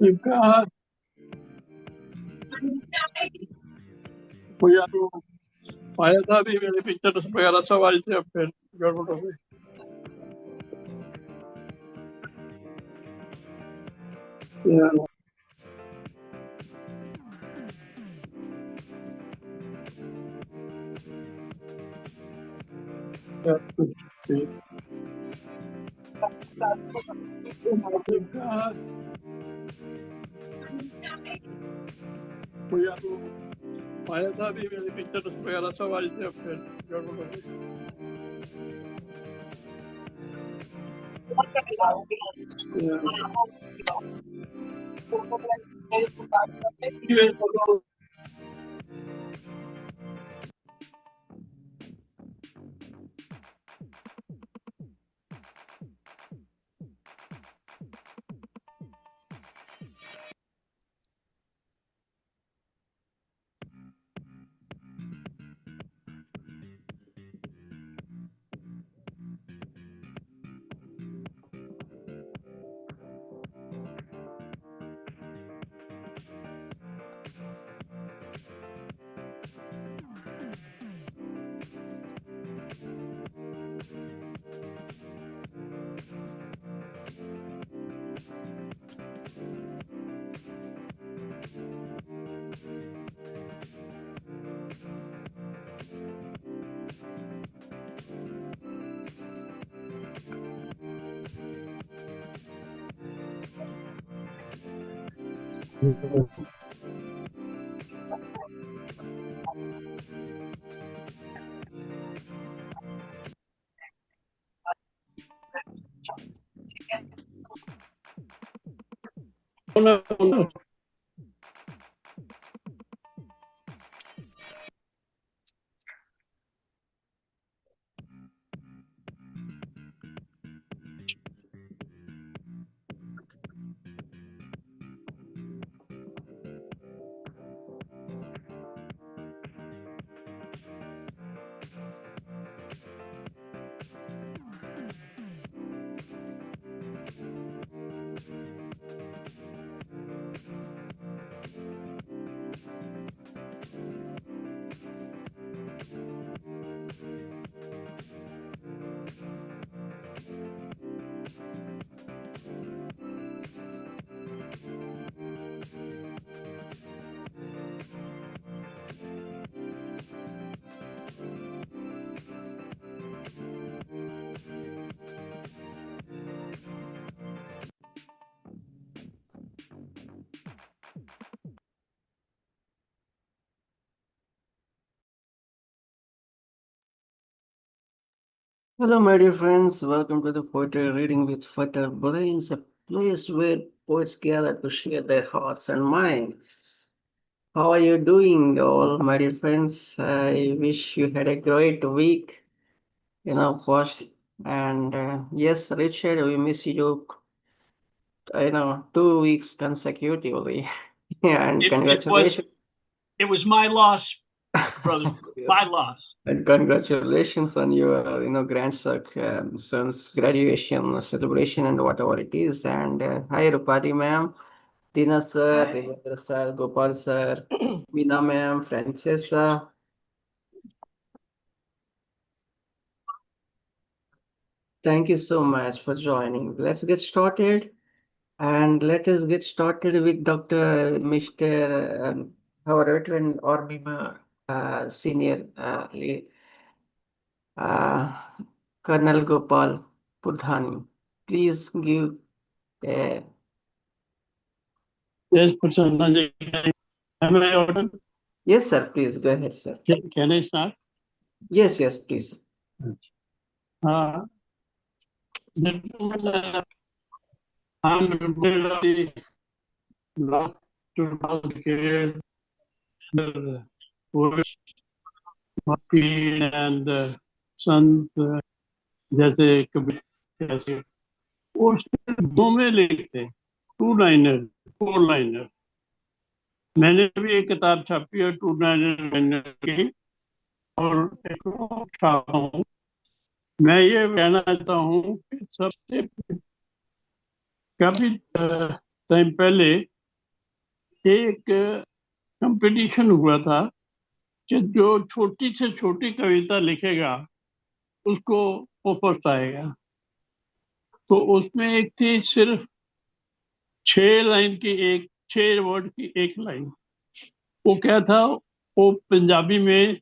Sircar, मुझे तो आया था भी मेरे पिक्चर्स वगैरह सब आई थी, अब फिर गड़बड़ हो गई। मुझे तो आया था भी मेरे पिक्चर्स वगैरह सब आई थी, अब फिर गड़बड़ हो गई। Hello, my dear friends. Welcome to the Poetry Reading with Fertile Brains, a place where poets gather to share their hearts and minds. How are you doing, all my dear friends? I wish you had a great week, first. And yes, Richard, we miss you, 2 weeks consecutively. And It was congratulations. my loss, brother. Yes. My loss. And congratulations on your, son's graduation celebration and whatever it is. And hi, Rupali ma'am, Deena sir, Devendra sir, Gopal sir, Meena ma'am, Franchesa. Thank you so much for joining. Let's get started. And let us get started with Dr. Mr. Our veteran Army senior uh, Colonel Gopal Purdhani. Please give a Yes, Prasanna ji, am I audible? yes, sir. Please go ahead, sir. Can I start? Yes, yes, please. Uh, gentlemen, I'm reminded of the last 2000 decade, the poets, Mappin and Sant, जैसे कबीर जैसे वो सिर्फ दो में लिखते, two liner, four liner. मैंने भी एक किताब छापी है टू लाइनर की, और एक और छापा हूँ। मैं ये कहना चाहता हूँ कि सबसे काफी टाइम पहले एक कंपटीशन हुआ था कि जो छोटी से छोटी कविता लिखेगा उसको वो फर्स्ट आएगा। तो उसमें एक थी सिर्फ 6 लाइन की, एक 6 वर्ड की एक लाइन। वो क्या था, वो पंजाबी में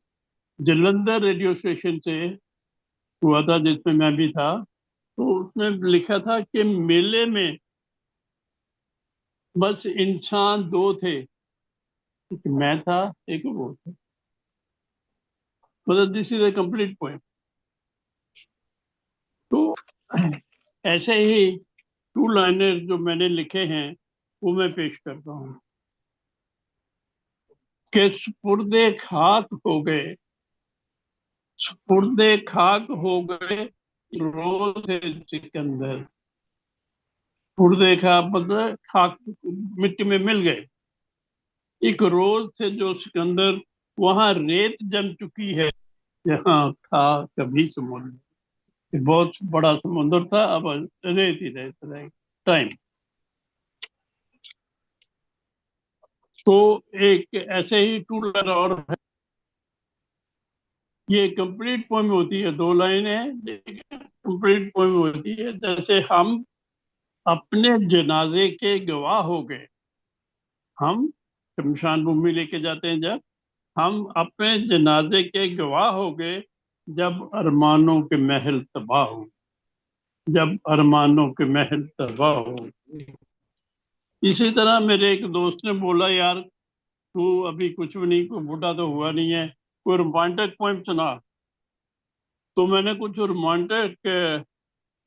जलंधर रेडियो स्टेशन से हुआ था जिसमें मैं भी था। तो उसमें लिखा था कि मेले में बस इंसान दो थे, एक मैं था, एक वो था। मतलब this is a complete poem. तो ऐसे ही टू लाइनर जो मैंने लिखे हैं वो मैं पेश करता हूँ कि सुपुर्दे खाक हो गए, सुपुर्दे खाक हो गए रोज थे सिकंदर। पुर्दे खा मतलब खाक, मिट्टी में मिल गए। एक रोज से जो सिकंदर, वहां रेत जम चुकी है जहाँ था कभी समुद्र। बहुत बड़ा समुद्र था, अब रेत ही रेत रहे टाइम। तो एक ऐसे ही टू लाइन और है। ये कंप्लीट पोएम होती है, 2 लाइन है लेकिन कंप्लीट पोएम होती है। जैसे हम अपने जनाजे के गवाह हो गए, हम शमशान भूमि लेके जाते हैं जब, हम अपने जनाजे के गवाह हो गए जब अरमानों के महल तबाह हो, जब अरमानों के महल तबाह हो। इसी तरह मेरे एक दोस्त ने बोला, यार तू अभी कुछ भी नहीं, कोई बूढ़ा तो हुआ नहीं है, कोई रोमांटिक पोएम सुना। तो मैंने कुछ रोमांटिक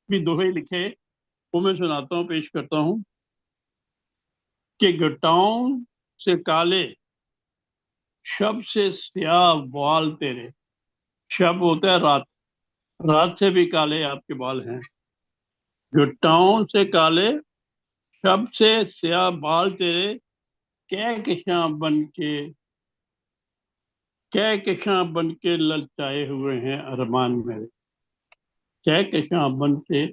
भी दोहे लिखे, वो मैं सुनाता हूँ, पेश करता हूँ कि घटाओं से काले, शब से स्याह बाल तेरे। शब होता है रात, रात से भी काले आपके बाल हैं। घटाओं से काले, शब से स्याह बाल तेरे, कहकशां बन के, कहकशां बन के ललचाए हुए हैं अरमान मेरे। कहकशां बन के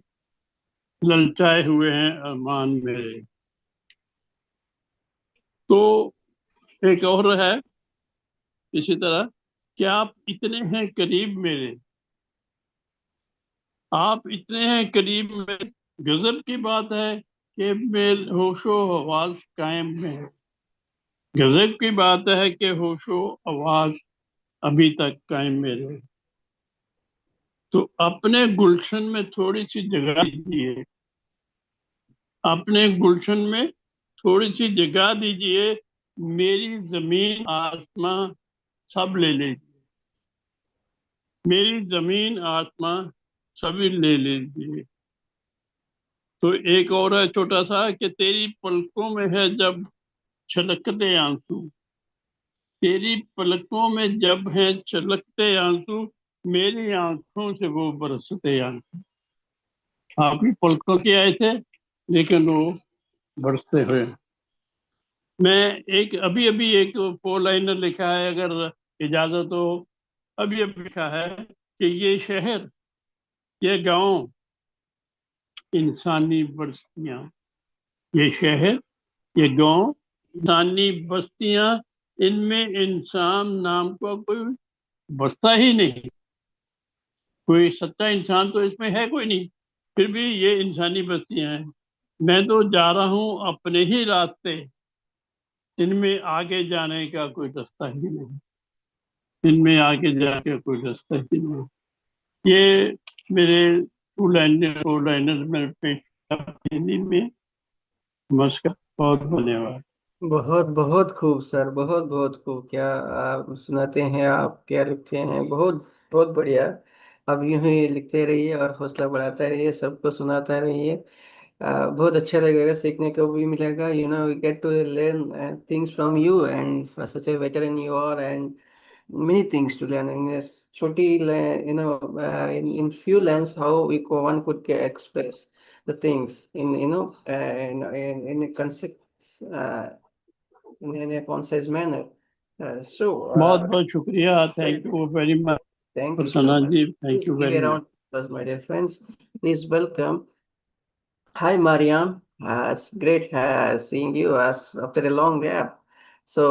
ललचाए हुए हैं अरमान मेरे। तो एक और है इसी तरह कि आप इतने हैं करीब मेरे, आप इतने हैं करीब मेरे, गजब की बात है कि मेरे होशो हवास कायम में है। गजब की बात है कि होशो आवाज अभी तक कायम मेरे। तो अपने गुलशन में थोड़ी सी जगह दीजिए, अपने गुलशन में थोड़ी सी जगह दीजिए, मेरी जमीन आसमां सब ले लीजिए, मेरी जमीन आसमां सभी ले लीजिए। तो एक और है छोटा सा कि तेरी पलकों में है जब छलकते आंसू, तेरी पलकों में जब है छलकते आंसू, मेरी आंखों से वो बरसते आंसू। आप भी पलकों के आए थे, लेकिन वो बरसते हुए। मैं एक अभी अभी एक फोर लाइनर लिखा है, अगर इजाजत हो। अभी अभी लिखा है कि ये शहर, ये गांव, इंसानी बस्तियां, ये शहर, ये गांव, इंसानी बस्तियां, इनमें इंसान नाम का कोई बसता ही नहीं। कोई सच्चा इंसान तो इसमें है कोई नहीं, फिर भी ये इंसानी बस्तियां हैं। मैं तो जा रहा हूँ अपने ही रास्ते, इनमें आगे जाने का कोई रास्ता ही नहीं, इनमें आगे जाके कोई रास्ता ही नहीं। ये मेरे टू लाइनर मेरे पेश हिंदी में। नमस्कार, बहुत धन्यवाद। बहुत बहुत खूब सर, बहुत बहुत खूब। क्या आप सुनाते हैं, आप क्या लिखते हैं, बहुत बहुत बढ़िया। अब यूं ही लिखते रहिए और हौसला बढ़ाते रहिए, सबको सुनाता रहिए। बहुत अच्छा लगेगा, सीखने को भी मिलेगा। We get to learn things from you and such a veteran you are, and many things to learn in this choti in few lines how one could express the things in in a concept, in a concise manner. So बहुत बहुत शुक्रिया, thank you very much. thank you so Sana much. जी, thank Please you give very a much. round of applause, my dear friends. Please welcome. Hi, Marianne. It's great seeing you as after a long gap. So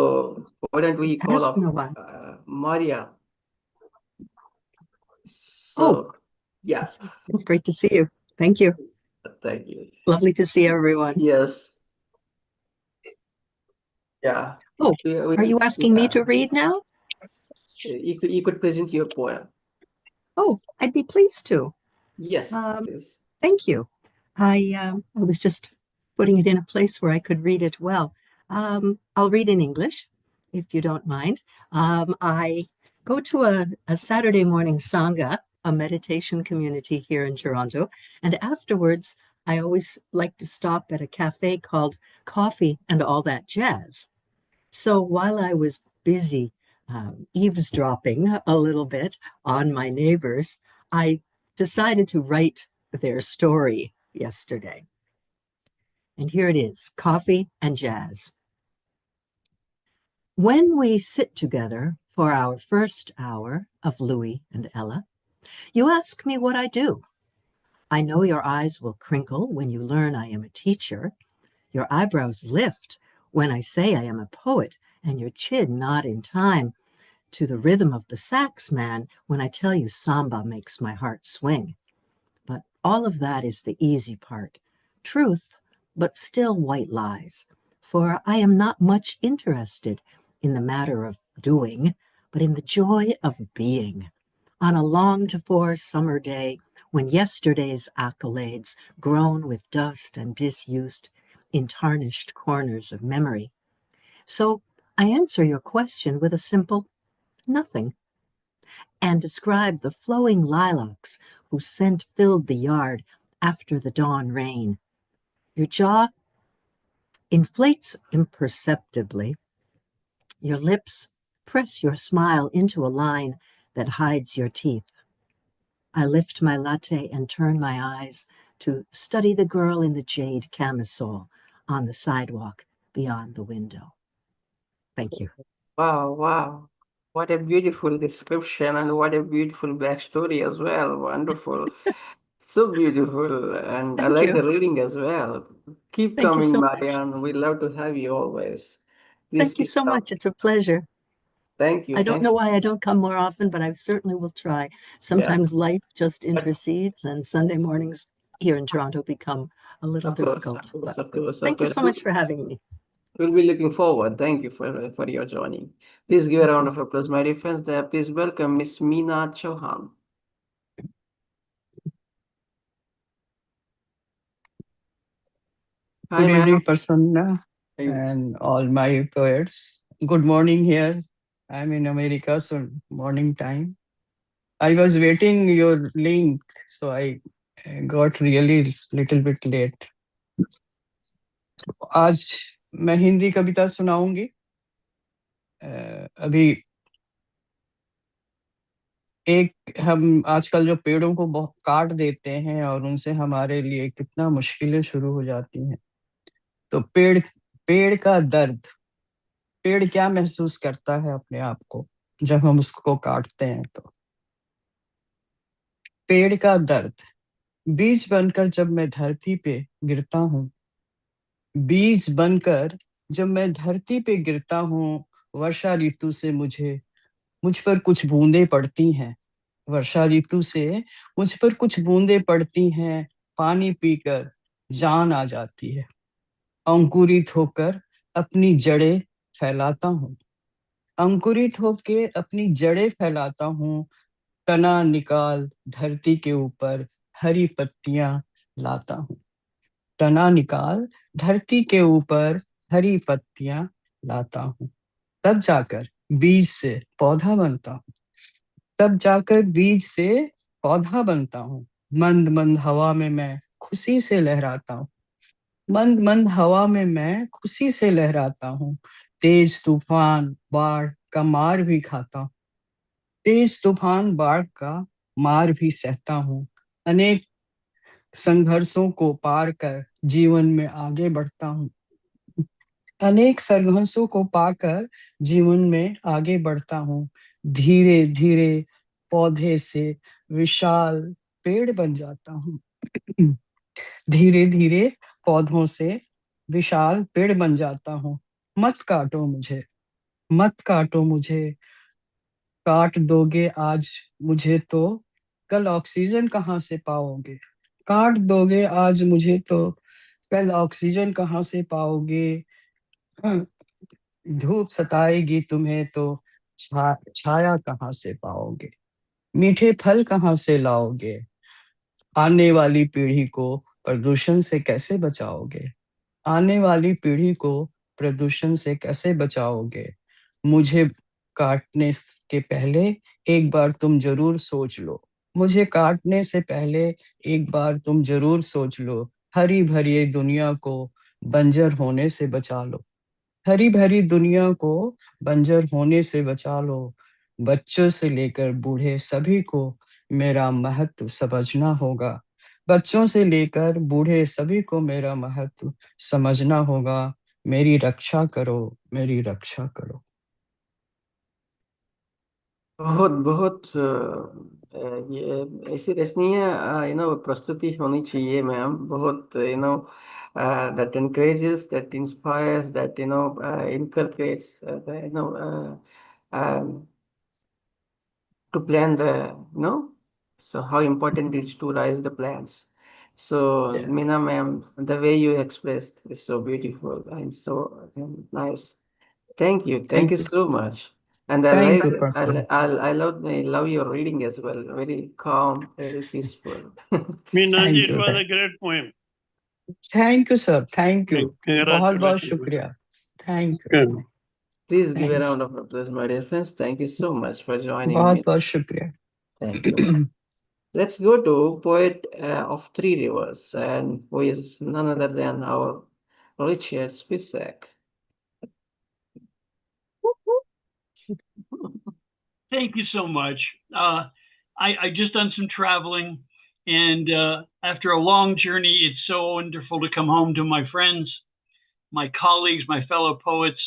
why don't we It call has been up a while. Maria? Oh, So yeah, it's great to see you. Thank you. thank you. Lovely to see everyone. Yes. Yeah. Oh, are you asking me yeah. to read now? You could present your poem. Oh, I'd be pleased to. Yes, please. Thank you. I was just putting it in a place where I could read it well. I'll read in English, if you don't mind. I go to a Saturday morning Sangha, a meditation community here in Toronto, and afterwards I always like to stop at a cafe called Coffee and All That Jazz. So while I was busy eavesdropping a little bit on my neighbors, I decided to write their story yesterday. And here it is, Coffee and Jazz. When we sit together for our first hour of Louis and Ella, you ask me what I do. I know your eyes will crinkle when you learn I am a teacher. Your eyebrows lift when I say I am a poet, and your chin nod in time to the rhythm of the sax man when I tell you samba makes my heart swing. But all of that is the easy part. Truth, but still white lies. For I am not much interested in the matter of doing, but in the joy of being. On a longed-for summer day, when yesterday's accolades, grown with dust and disused, in tarnished corners of memory. So I answer your question with a simple nothing, and describe the flowing lilacs whose scent filled the yard after the dawn rain. Your jaw inflates imperceptibly. Your lips press your smile into a line that hides your teeth. I lift my latte and turn my eyes to study the girl in the jade camisole on the sidewalk beyond the window. Thank you. Wow, wow. What a beautiful description and what a beautiful backstory as well. Wonderful. So beautiful. And I Thank like you. the reading as well. Keep Thank you coming, so much. Marianne. We'd love to have you always. Please Thank you keep so coming. much. It's a pleasure. Thank you. I don't Thanks. know why I don't come more often, but I certainly will try. Yeah, Sometimes life just intercedes, and Sunday mornings here in Toronto become a little of course, difficult. of course, But of course, of thank you course. so much for having me. We'll be looking forward. Thank you for your joining. Please give a Thank round you. of applause, my dear friends. Please welcome Miss Meena Chauhan. Hi, Good ma'am. evening, Prasanna, Are you- and all my poets. Good morning here. I'm in America, so morning time. I was waiting your link, so I got really little bit late. आज मैं हिंदी कविता सुनाऊंगी। अभी एक हम आजकल जो पेड़ों को बहुत काट देते हैं और उनसे हमारे लिए कितना मुश्किलें शुरू हो जाती हैं। तो पेड़ का दर्द, पेड़ क्या महसूस करता है अपने आप को जब हम उसको काटते हैं। तो पेड़ का दर्द, बीज बनकर जब मैं धरती पे गिरता हूँ, बीज बनकर जब मैं धरती पे गिरता हूँ, वर्षा ऋतु से मुझ पर कुछ बूंदें पड़ती हैं। वर्षा ऋतु से मुझ पर कुछ बूंदें पड़ती हैं, पानी पीकर जान आ जाती है। अंकुरित होकर अपनी जड़ें फैलाता हूँ, अंकुरित होके अपनी जड़ें फैलाता हूँ, तना निकाल धरती के ऊपर हरी पत्तियां लाता हूँ। तना निकाल धरती के ऊपर हरी पत्तियां लाता हूँ। तब जाकर बीज से पौधा बनता हूँ, तब जाकर बीज से पौधा बनता हूँ। मंद मंद हवा में मैं खुशी से लहराता हूँ, मंद मंद हवा में मैं खुशी से लहराता हूँ। तेज तूफान बाढ़ का मार भी खाता हूँ, तेज तूफान बाढ़ का मार भी सहता हूँ। अनेक संघर्षों को पार कर जीवन में आगे बढ़ता हूँ, अनेक संघर्षों को पाकर जीवन में आगे बढ़ता हूँ। धीरे धीरे पौधे से विशाल पेड़ बन जाता हूँ, धीरे धीरे पौधों से विशाल पेड़ बन जाता हूँ। मत काटो मुझे, मत काटो मुझे, काट दोगे आज मुझे तो कल ऑक्सीजन कहाँ से पाओगे। काट दोगे आज मुझे तो कल ऑक्सीजन कहाँ से पाओगे। धूप सताएगी तुम्हें तो छाया कहाँ से पाओगे। मीठे फल कहाँ से लाओगे। आने वाली पीढ़ी को प्रदूषण से कैसे बचाओगे, आने वाली पीढ़ी को प्रदूषण से कैसे बचाओगे। मुझे काटने के पहले एक बार तुम जरूर सोच लो, मुझे काटने से पहले एक बार तुम जरूर सोच लो। हरी भरी दुनिया को बंजर होने से बचा लो, हरी भरी दुनिया को बंजर होने से बचा लो। बच्चों से लेकर बूढ़े सभी को मेरा महत्व समझना होगा, बच्चों से लेकर बूढ़े सभी को मेरा महत्व समझना होगा। मेरी रक्षा करो, मेरी रक्षा करो। बहुत बहुत ये ऐसी रचनीय प्रस्तुति होनी चाहिए मैम। बहुत that encourages, that inspires, that inculcates um, to plan the so how important it is to raise the plants. So Yeah. Meena ma'am, the way you expressed is so beautiful and so nice. Thank you. Thank you Thank you. so much. And I Thank like, you, Purple. I love your reading as well. Very calm, very peaceful. Meena ji, Thank it you. was a great poem. Thank you, sir. Thank you. बहुत बहुत Congratulations. शुक्रिया. Thank you. Good. Please give a Thanks. round of applause, my dear friends. Thank you so much for joining बहुत me. बहुत शुक्रिया. Thank you. Let's go to poet of Three Rivers, and who is none other than our Richard Spisak. Thank you so much. I just done some traveling, and after a long journey, it's so wonderful to come home to my friends, my colleagues, my fellow poets.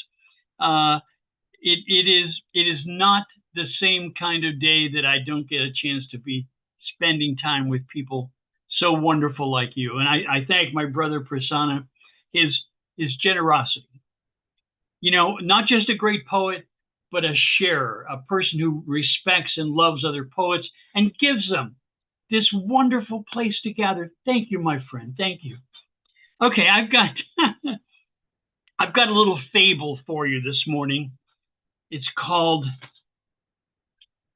It is not the same kind of day that I don't get a chance to be spending time with people so wonderful like you. And I thank my brother Prasanna, his generosity. You know, not just a great poet, but a sharer, a person who respects and loves other poets and gives them this wonderful place to gather. Thank you, my friend. Thank you. Okay, I've got I've got a little fable for you this morning. It's called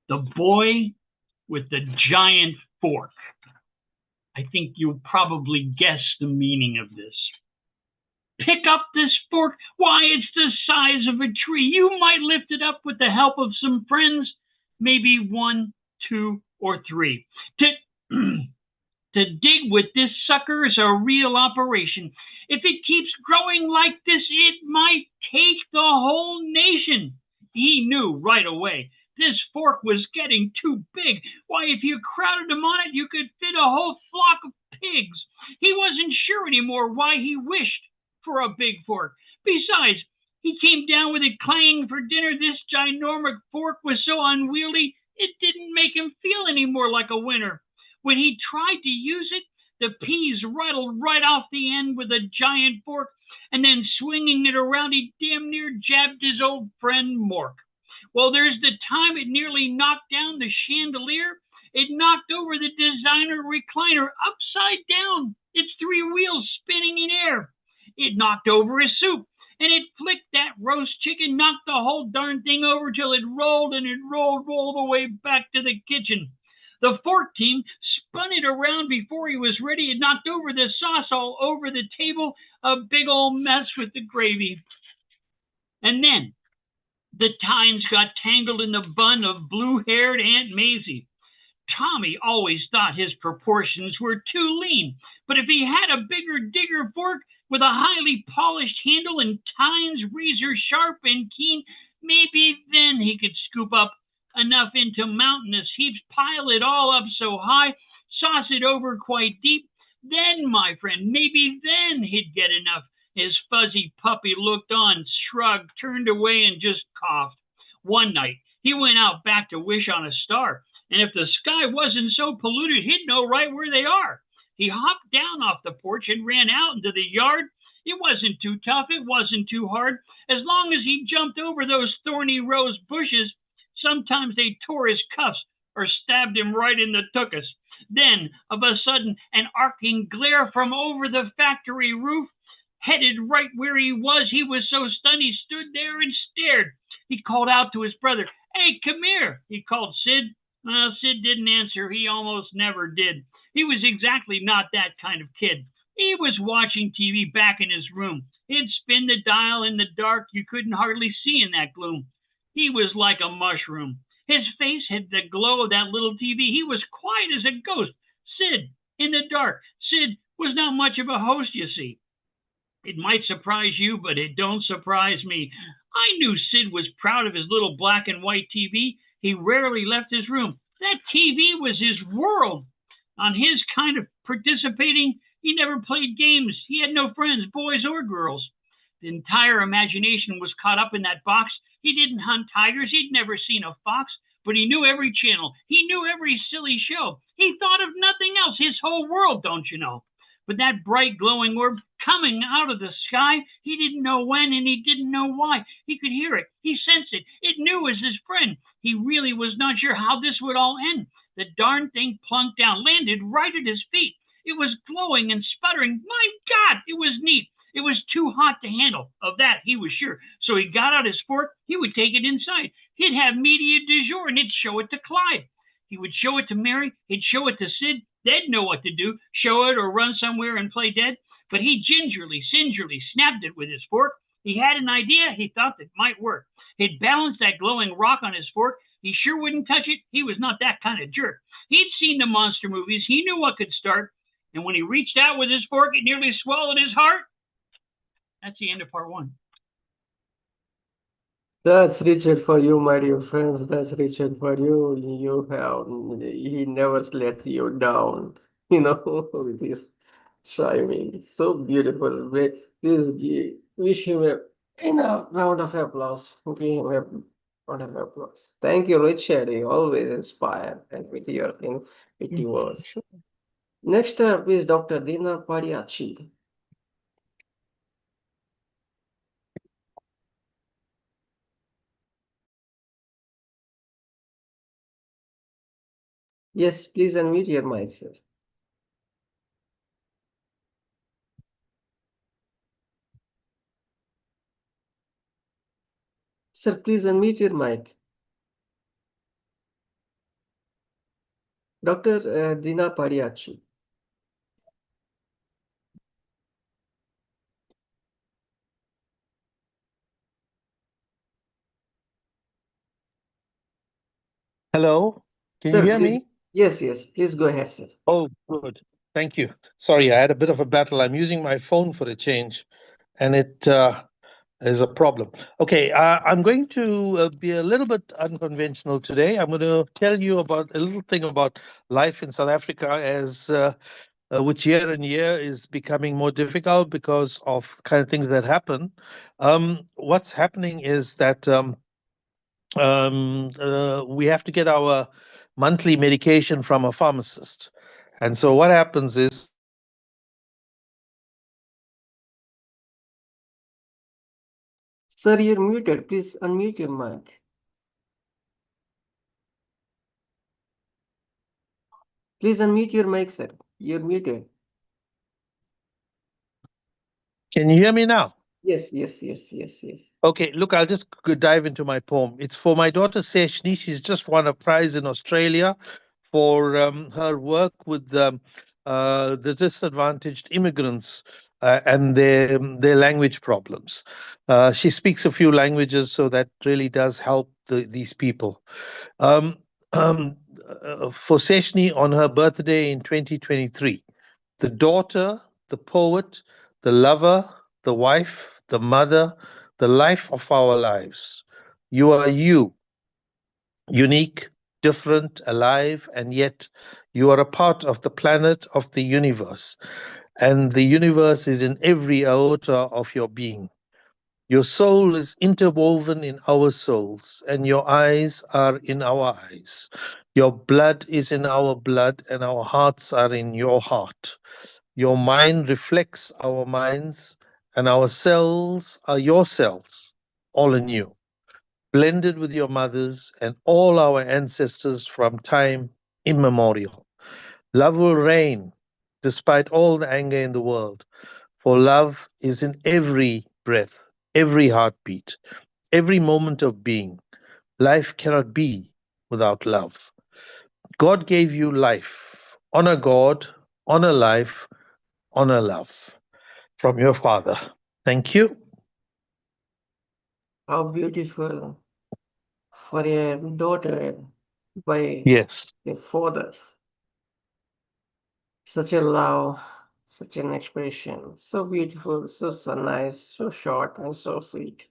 The Boy with the Giant Fork. I think you'll probably guess the meaning of this. Pick up this fork. Why, it's the size of a tree. You might lift it up with the help of some friends, maybe 1, 2, or 3. To, to dig with this sucker is a real operation. If it keeps growing like this, it might take the whole nation. He knew right away. This fork was getting too big. Why, if you crowded him on it, you could fit a whole flock of pigs. He wasn't sure anymore why he wished for a big fork. Besides, he came down with it clanging for dinner. This ginormous fork was so unwieldy, it didn't make him feel any more like a winner. When he tried to use it, the peas rattled right off the end with a giant fork, and then swinging it around, he damn near jabbed his old friend Mork. Well, there's the time it nearly knocked down the chandelier. It knocked over the designer recliner upside down, its 3 wheels spinning in air. It knocked over his soup, and it flicked that roast chicken, knocked the whole darn thing over till it rolled, and it rolled all the way back to the kitchen. The fork team spun it around before he was ready. It knocked over the sauce all over the table, a big old mess with the gravy. And then the tines got tangled in the bun of blue-haired Aunt Maisie. Tommy always thought his proportions were too lean, but if he had a bigger digger fork with a highly polished handle and tines razor sharp and keen, maybe then he could scoop up enough into mountainous heaps, pile it all up so high, sauce it over quite deep. Then, my friend, maybe then he'd get enough. His fuzzy puppy looked on, shrugged, turned away, and just coughed. One night, he went out back to wish on a star, and if the sky wasn't so polluted, he'd know right where they are. He hopped down off the porch and ran out into the yard. It wasn't too tough, it wasn't too hard. As long as he jumped over those thorny rose bushes, sometimes they tore his cuffs or stabbed him right in the tuchus. Then, of a sudden, an arcing glare from over the factory roof headed right where he was so stunned he stood there and stared. He called out to his brother, "Hey, come here," he called Sid. Well, Sid didn't answer. He almost never did. He was exactly not that kind of kid. He was watching TV back in his room. He'd spin the dial in the dark. You couldn't hardly see in that gloom. He was like a mushroom. His face had the glow of that little TV. He was quiet as a ghost. Sid, in the dark. Sid was not much of a host, you see. It might surprise you, but it don't surprise me. I knew Sid was proud of his little black and white TV. He rarely left his room. That TV was his world. On his kind of participating, he never played games. He had no friends, boys or girls. The entire imagination was caught up in that box. He didn't hunt tigers. He'd never seen a fox, but he knew every channel. He knew every silly show. He thought of nothing else. His whole world, don't you know? But that bright glowing orb coming out of the sky, he didn't know when and he didn't know why. He could hear it. He sensed it. It knew as his friend. He really was not sure how this would all end. The darn thing plunked down, landed right at his feet. It was glowing and sputtering. My God, it was neat. It was too hot to handle. Of that, he was sure. So he got out his fork. He would take it inside. He'd have media du jour, and he'd show it to Clyde. He would show it to Mary. He'd show it to Sid. They'd know what to do, show it or run somewhere and play dead. But he gingerly snapped it with his fork. He had an idea he thought that might work. He'd balance that glowing rock on his fork. He sure wouldn't touch it. He was not that kind of jerk. He'd seen the monster movies. He knew what could start. And when he reached out with his fork, it nearly swallowed his heart. That's the end of part 1. That's Richard for you, my dear friends. That's Richard for you. He never let you down, with his chiming. So beautiful. Please wish him a round of applause. Give him a round of applause. Thank you, Richard. You always inspire and with your witty Yes, words. sure. Next up is Dr. Deena Padayachee. Yes, please unmute your mic, sir. Sir, please unmute your mic. Dr. Deena Padayachee. Hello, can you Sir, hear please. me? Yes, yes. Please go ahead, sir. Oh, good. Thank you. Sorry, I had a bit of a battle. I'm using my phone for a change, and it is a problem. Okay, I'm going to be a little bit unconventional today. I'm going to tell you about a little thing about life in South Africa, as which year and year is becoming more difficult because of kind of things that happen. What's happening is that we have to get our monthly medication from a pharmacist. And so what happens is Sir, you're muted. Please unmute your mic. Please unmute your mic, sir. You're muted. can you hear me now? Yes, yes, yes, yes, yes. Okay, look, I'll just dive into my poem. It's for my daughter Seshni. She's just won a prize in Australia for her work with the disadvantaged immigrants and their language problems. She speaks a few languages, so that really does help these people. Um, um, for Seshni on her birthday in 2023, the daughter, the poet, the lover, the wife, the mother, the life of our lives. You are you, unique, different, alive, and yet you are a part of the planet, of the universe. And the universe is in every iota of your being. Your soul is interwoven in our souls, and your eyes are in our eyes. Your blood is in our blood, and our hearts are in your heart. Your mind reflects our minds, and our cells are your cells, all in you, blended with your mother's and all our ancestors from time immemorial. Love will reign despite all the anger in the world, for love is in every breath, every heartbeat, every moment of being. Life cannot be without love. God gave you life. Honor God, honor life, honor love. From your father. Thank you. How beautiful for a daughter by Yes. a father. Such a love, such an expression. So beautiful, so nice, so short, and so sweet.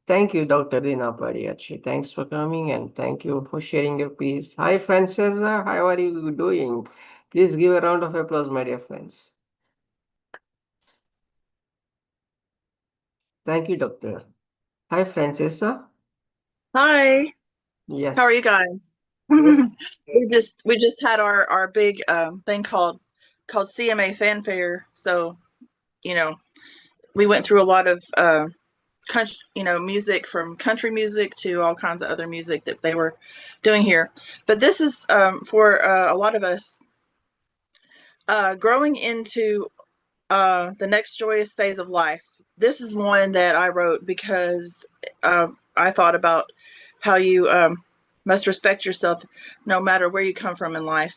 Thank you, Dr. Deena Padayachee. Thanks for coming and thank you for sharing your piece. Hi, Franchesa. How are you doing? Please give a round of applause, my dear friends. Thank you, Doctor. Hi, Franchesa. Hi, Yes. how are you guys? Yes. We just had our big thing called CMA Fanfare. So, you know, we went through a lot of country, music, from country music to all kinds of other music that they were doing here. But this is for a lot of us growing into the next joyous phase of life. This is one that I wrote because I thought about how you must respect yourself no matter where you come from in life.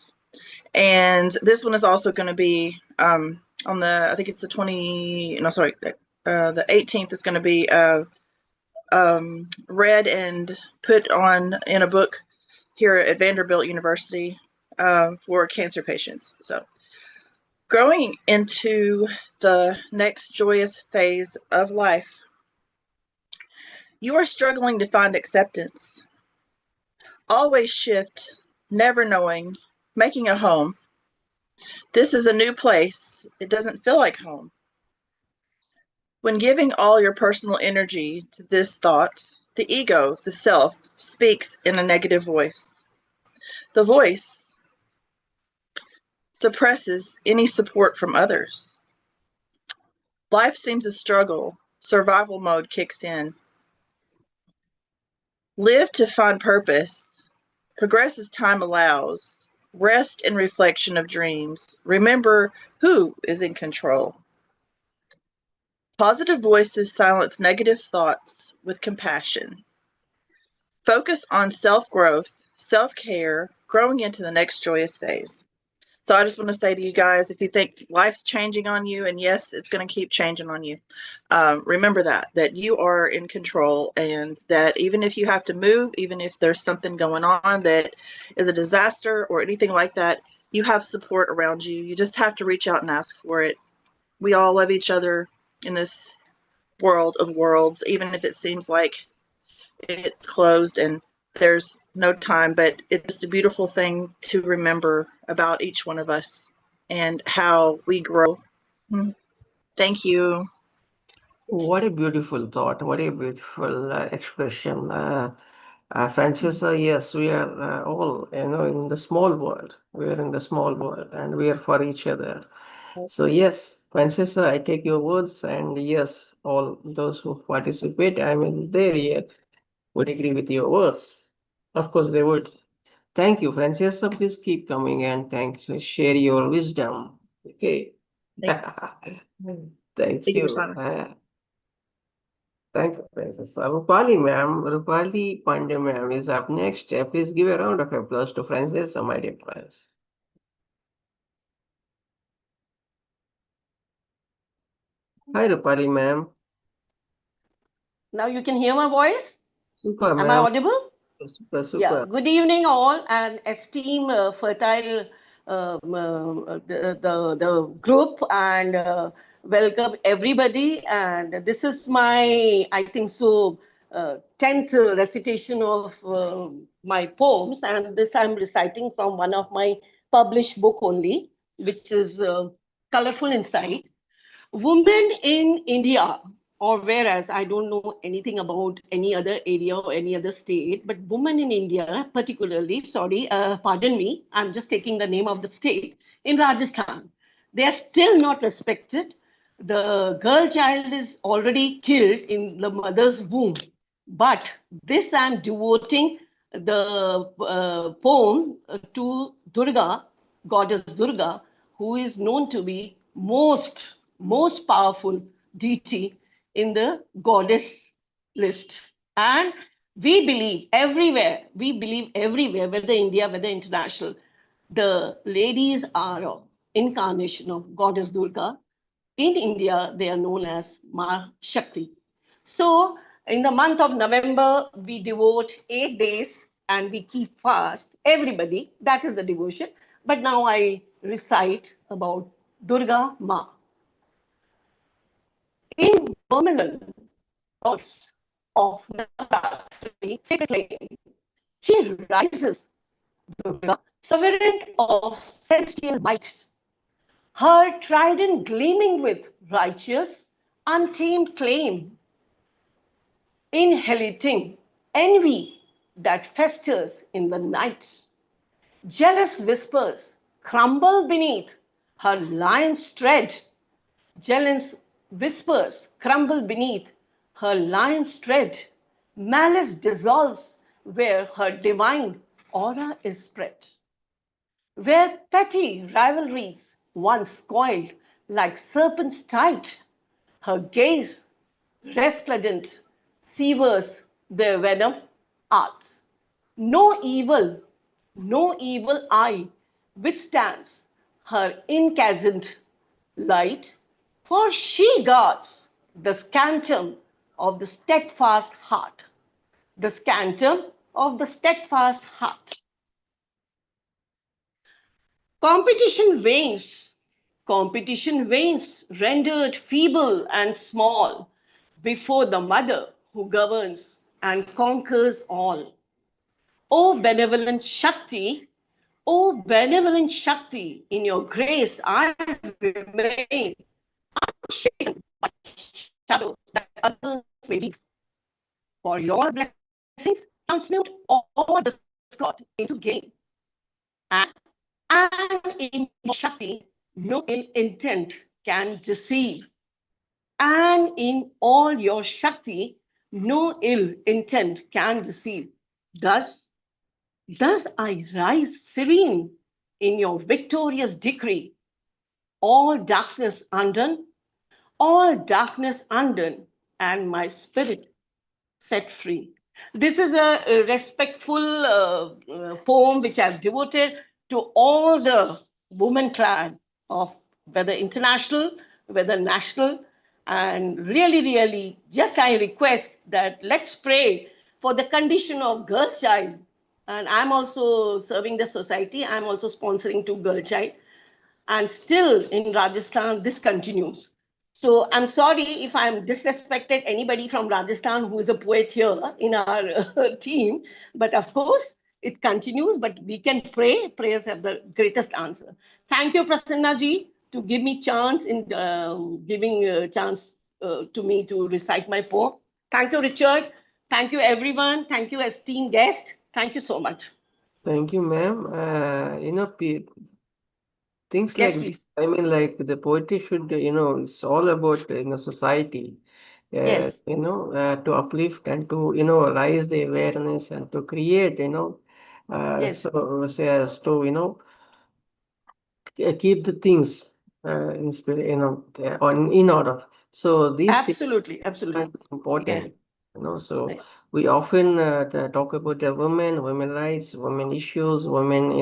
And this one is also going to be on the, I think it's the 18th is going to be read and put on in a book here at Vanderbilt University for cancer patients. So growing into the next joyous phase of life, you are struggling to find acceptance. Always shift, never knowing, making a home. This is a new place. It doesn't feel like home. When giving all your personal energy to this thought, the ego, the self, speaks in a negative voice. The voice suppresses any support from others. Life seems a struggle. Survival mode kicks in. Live to find purpose. Progress as time allows. Rest in reflection of dreams. Remember who is in control. Positive voices silence negative thoughts with compassion. Focus on self-growth, self-care, growing into the next joyous phase. So I just want to say to you guys, if you think life's changing on you, and yes, it's going to keep changing on you, remember that you are in control, and that even if you have to move, even if there's something going on that is a disaster or anything like that, you have support around you. You just have to reach out and ask for it. We all love each other in this world of worlds, even if it seems like it's closed and there's no time, but it's just a beautiful thing to remember about each one of us and how we grow. Thank you. What a beautiful thought. What a beautiful expression. Franchesa, yes, we are all, in the small world. We are in the small world and we are for each other. So, yes, Franchesa, I take your words, and yes, all those who participate, I mean, there yet would agree with your words. Of course, they would. Thank you, Franchesa. Please keep coming and thanks. Share your wisdom. Okay. Thank Thank you, you. Prasanna. Thank you, Princess. Rupali ma'am, Rupali Pandey ma'am is up next. Please give a round of applause to Franchesa, my dear friends. Hi, Rupali ma'am. Now you can hear my voice? Super, Am I ma'am. audible? Super, super. Yeah. Good evening, all, and esteemed fertile the group, and welcome everybody. And this is my, I think so, 10th recitation of my poems, and this I'm reciting from one of my published book only, which is Colorful Inside. Women in India, or whereas I don't know anything about any other area or any other state, but women in India, particularly, sorry, pardon me, I'm just taking the name of the state, in Rajasthan, they are still not respected. The girl child is already killed in the mother's womb. But this I'm devoting the poem to Durga, goddess Durga, who is known to be most powerful deity in the goddess list. And we believe everywhere, whether India, whether international, the ladies are an incarnation of goddess Durga. In India, they are known as Ma Shakti. So in the month of November, we devote 8 days and we keep fast. Everybody, that is the devotion. But now I recite about Durga Ma. In Birmingham, goddess of Navratri, sacred flame, she rises, Durga, sovereign of celestial might, her trident gleaming with righteous, untamed claim, inhalating envy that festers in the night. Jealous whispers crumble beneath her lion's tread. Jealous whispers crumble beneath her lion's tread. Malice dissolves where her divine aura is spread. Where petty rivalries once coiled like serpents tied, her gaze resplendent severs their venom art. No evil eye withstands her incandescent light, for she guards the scantum of the steadfast heart. The scantum of the steadfast heart. Competition wanes, rendered feeble and small before the mother who governs and conquers all. O benevolent Shakti, in your grace I remain unshaken by shadows that others may be. For your blessings transmute all discord into gain. And in your Shakti, no ill intent can deceive. And in all your Shakti, no ill intent can deceive. Thus I rise serene in your victorious decree. All darkness undone, and my spirit set free. This is a respectful poem which I've devoted to all the woman clan of whether international, whether national. And really, really, just I request that let's pray for the condition of girl child. And I'm also serving the society. I'm also sponsoring two girl child. And still in Rajasthan, this continues. So I'm sorry if I'm disrespected anybody from Rajasthan who is a poet here in our team, but of course it continues. But we can pray. Prayers have the greatest answer. Thank you, Prasanna ji, to give me chance in giving a chance to me to recite my poem. Thank you, Richard. Thank you, everyone. Thank you, esteemed guest. Thank you so much. Thank you, ma'am. Things Yes, like this, please. I mean, like the poetry should, it's all about, society, Yes, to uplift and to, raise the awareness and to create, yes. so as to, keep the things, in order. So these things Absolutely, absolutely. are Yeah. important, so Right. we often talk about the women rights, women issues, women,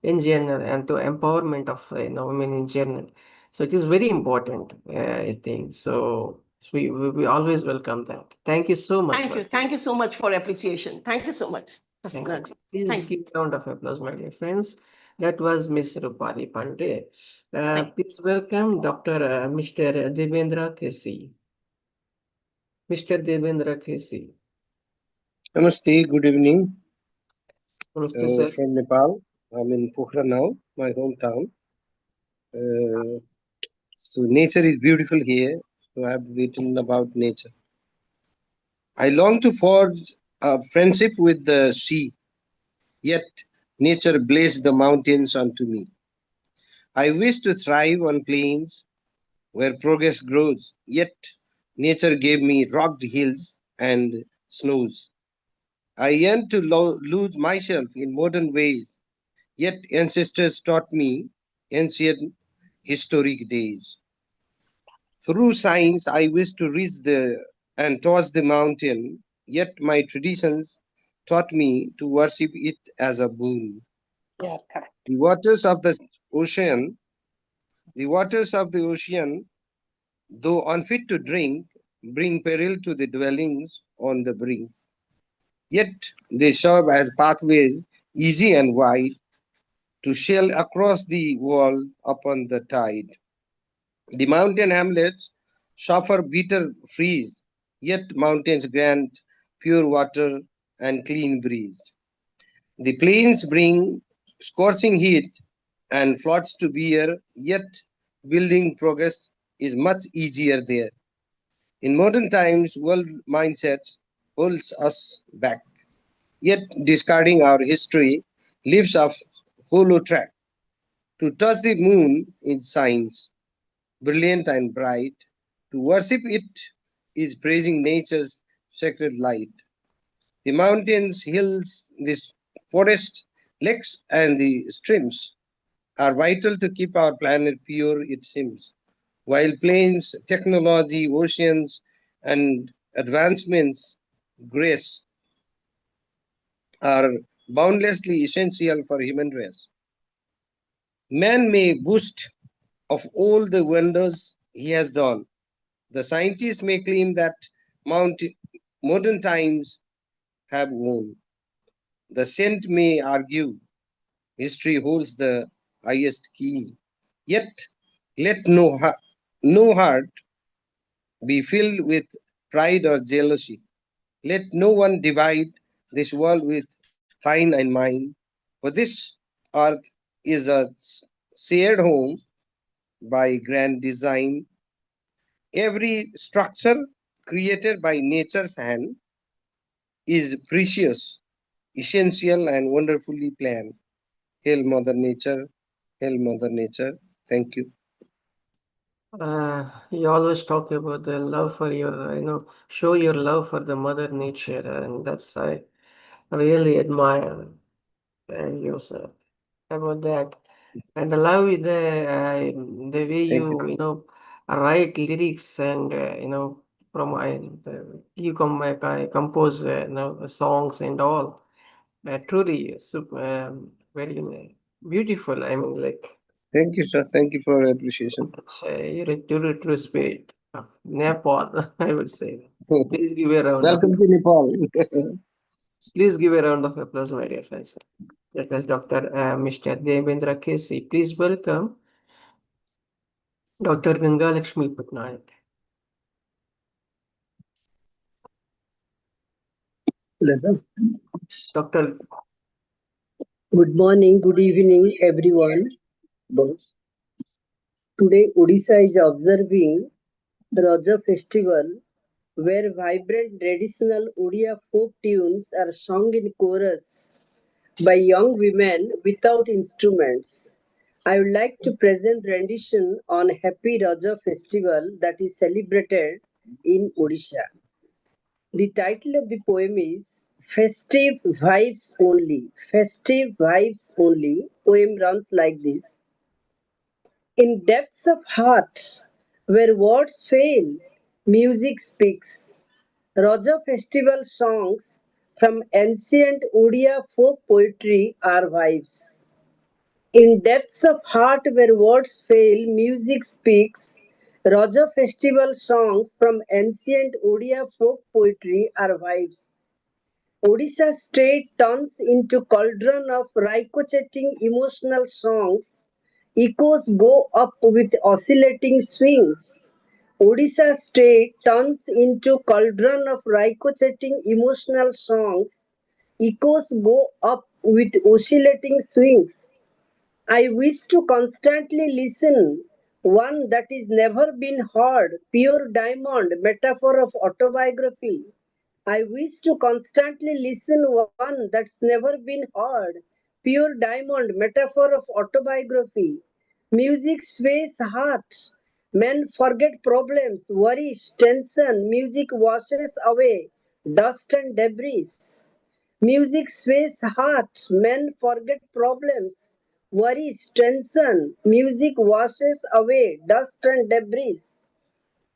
in general, and to empowerment of, women in general. So it is very important, I think. So we always welcome that. Thank you so much Thank for you. Thank you so much for appreciation. Thank you so much, thank you. Prasanna ji. Please Thank you. give a round of applause, my dear friends. That was Miss Rupali Pandey. Thank you. Please welcome Dr. Mr. Devendra KC. Mr. Devendra KC. Namaste, good evening. Namaste, sir. From Nepal. I'm in Pokhara now, my hometown. So nature is beautiful here. So I've written about nature. I long to forge a friendship with the sea, yet nature blessed the mountains unto me. I wish to thrive on plains where progress grows, yet nature gave me rugged hills and snows. I yearn to lose myself in modern ways, yet ancestors taught me ancient historic days. Through science, I wish to reach the and touch the mountain, yet my traditions taught me to worship it as a boon. The waters of the ocean, the waters of the ocean, though unfit to drink, bring peril to the dwellings on the brink. Yet they serve as pathways easy and wide to sail across the world upon the tide. The mountain hamlets suffer bitter freeze, yet mountains grant pure water and clean breeze. The plains bring scorching heat and floods to bear, yet building progress is much easier there. In modern times, world mindsets holds us back, yet discarding our history leaves a hollow track. To touch the moon is science, brilliant and bright. To worship it is praising nature's sacred light. The mountains, hills, the forests, lakes, and the streams are vital to keep our planet pure, it seems. While plains, technology, oceans, and advancements grace are boundlessly essential for human race. Man may boast of all the wonders he has done. The scientists may claim that mountain, modern times have won. The saint may argue history holds the highest key. Yet let no heart be filled with pride or jealousy. Let no one divide this world with thine and mine. For this earth is a shared home by grand design. Every structure created by nature's hand is precious, essential, and wonderfully planned. Hail Mother Nature, Hail Mother Nature. Thank you. You always talk about the love for your, show your love for the mother nature, and that's I really admire you, sir, about that. And I love the way Thank you. write lyrics and from you compose songs and all. Truly super, very beautiful. I mean, like Thank you, sir. Thank you for your appreciation. You're a true spirit of Nepal, I would say. Please give a round of Welcome to Nepal. Please give a round of applause, my dear friends. That was Dr. Mr. Devendra KC. Please welcome Dr. Gangalaxmi Patnaik. Doctor, Good morning, good evening, everyone. Today, Odisha is observing the Raja festival where vibrant traditional Odia folk tunes are sung in chorus by young women without instruments. I would like to present rendition on Happy Raja festival that is celebrated in Odisha. The title of the poem is Festive Vibes Only. Festive Vibes Only. Poem runs like this. In depths of heart, where words fail, music speaks. Raja festival songs from ancient Odia folk poetry are vibes. In depths of heart where words fail, music speaks. Raja festival songs from ancient Odia folk poetry are vibes. Odisha state turns into cauldron of rhythmic emotional songs. Echoes go up with oscillating swings. Odisha state turns into cauldron of rhythmic emotional songs. Echoes go up with oscillating swings. I wish to constantly listen, one that is never been heard, pure diamond, metaphor of autobiography. I wish to constantly listen, one that's never been heard, pure diamond, metaphor of autobiography. Music sways heart. Men forget problems, worries, tension. Music washes away dust and debris. Music sways heart. Men forget problems, worries, tension. Music washes away dust and debris.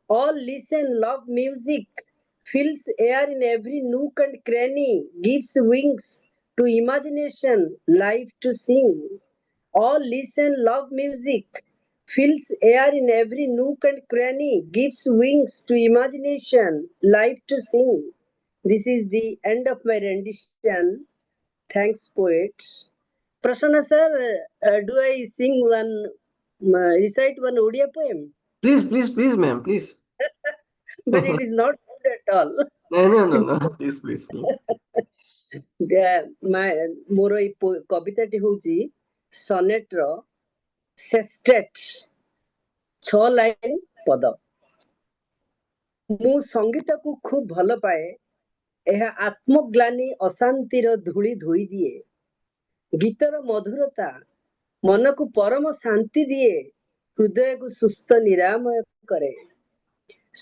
All listen, love music, fills air in every nook and cranny, gives wings to imagination, life to sing. All listen, love music, fills air in every nook and cranny, gives wings to imagination, life to sing. This is the end of my rendition. Thanks, poet. Prasanna sir, do I sing one, recite one Odia poem? please, ma'am, please. But it is not good at all. No. Please. ମୋର ଏଇ କବିତାଟି ହଉଛି ସନେଟର ସେଷ୍ଟେଟ 6 line ପଦ। ମୁଁ ସଙ୍ଗୀତକୁ ଖୁବ ଭଲ ପାଏ, ଏହା ଆତ୍ମଗ୍ଲାନି ଅଶାନ୍ତିର ଧୂଳି ଧୋଇ ଦିଏ। ଗୀତର ମଧୁରତା ମନକୁ ପରମ ଶାନ୍ତି ଦିଏ, ହୃଦୟକୁ ସୁସ୍ଥ ନିରାମୟ କରେ।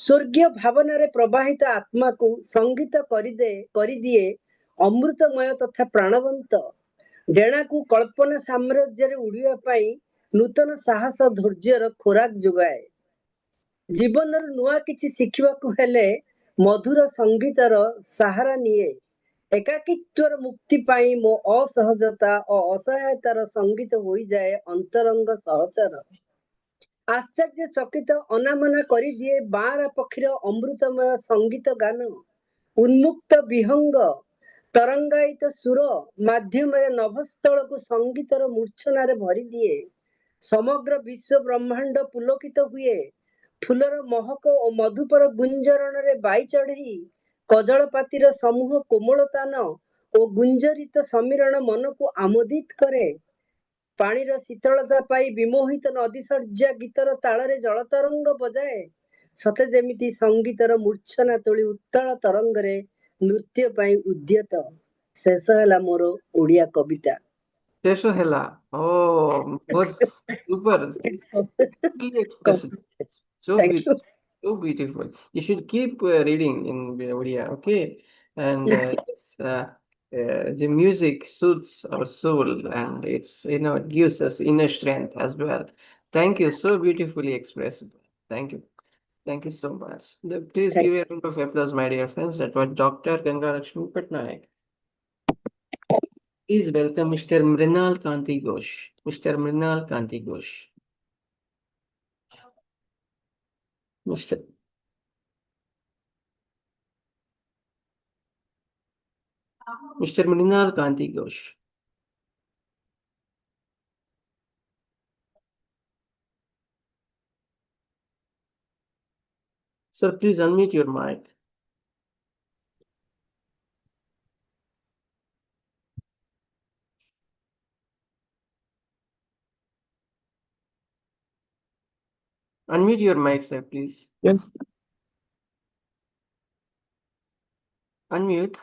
ସ୍ୱର୍ଗୀୟ ଭାବନାରେ ପ୍ରବାହିତ ଆତ୍ମାକୁ ସଙ୍ଗୀତ କରିଦିଏ ଅମୃତମୟ ତଥା ପ୍ରାଣବନ୍ତ। ଡେଣାକୁ କଳ୍ପନା ସାମ୍ରାଜ୍ୟରେ ଉଡ଼ିବା ପାଇଁ ନୂତନ ସାହସ ଧୈର୍ଯ୍ୟର ଖୋରାକ ଯୋଗାଏ। ଜୀବନରୁ ନୂଆ କିଛି ଶିଖିବାକୁ ହେଲେ ମଧୁର ସଙ୍ଗୀତର ସାହାରା ନିଏ। ଏକାକିତ୍ୱର ମୁକ୍ତି ପାଇଁ ମୋ ଅସହଜତା ଓ ଅସହାୟତାର ସଙ୍ଗୀତ ହୋଇଯାଏ ଅନ୍ତରଙ୍ଗ ସହଚର। ଆଶ୍ଚର୍ଯ୍ୟଚକିତ ଅନାମନା କରିଦିଏ ବାଁରା ପକ୍ଷୀର ଅମୃତମୟ ସଙ୍ଗୀତ ଗାନ। ଉନ୍ମୁକ୍ତ ବିହଙ୍ଗ ତରଙ୍ଗାୟିତ ସୁର ମାଧ୍ୟମରେ ନଭସ୍ଥଳକୁ ସଙ୍ଗୀତର ମୂର୍ଚ୍ଛନାରେ ଭରିଦିଏ। ସମଗ୍ର ବିଶ୍ୱ ବ୍ରହ୍ମାଣ୍ଡ ପୁଲକିତ ହୁଏ। ଫୁଲର ମହକ ଓ ମଧୁପର ଗୁଞ୍ଜରଣରେ ବାଇ ଚଢ଼େଇ କଜଳପାତିର ସମୂହ କୋମଳତାନ ଓ ଗୁଞ୍ଜରିତ ସମୀରଣ ମନକୁ ଆମୋଦିତ କରେ। ପାଣିର ଶୀତଳତା ପାଇ ବିମୋହିତ ନଦୀସର୍ଯ୍ୟା ଗୀତର ତାଳରେ ଜଳତରଙ୍ଗ ବଜାଏ। ସତେ ଯେମିତି ସଙ୍ଗୀତର ମୂର୍ଚ୍ଛନା ତୋଳି ଉତ୍ତାଳ ତରଙ୍ଗରେ ନୃତ୍ୟ ପାଇଁ ଉଦ୍ୟତ। ଶେଷ ହେଲା ମୋର ଓଡ଼ିଆ କବିତା। ଶେଷ ହେଲା। Oh, was super. Really expressive. So Thank you. beautiful. So beautiful. You should keep reading in Odia, okay? And the music suits our soul, and it's it gives us inner strength as well. Thank you. So beautifully expressive. Thank you. Thank you so much. Please Thank give a round of applause, my dear friends. That was Dr. Gangalaxmi Patnaik. Please welcome Mr. Mrinal Kanti Ghosh. Mr. Mrinal Kanti Ghosh. Mr. Mrinal Kanti Ghosh. Sir, please unmute your mic. Unmute your mic, sir, please. Yes. Unmute.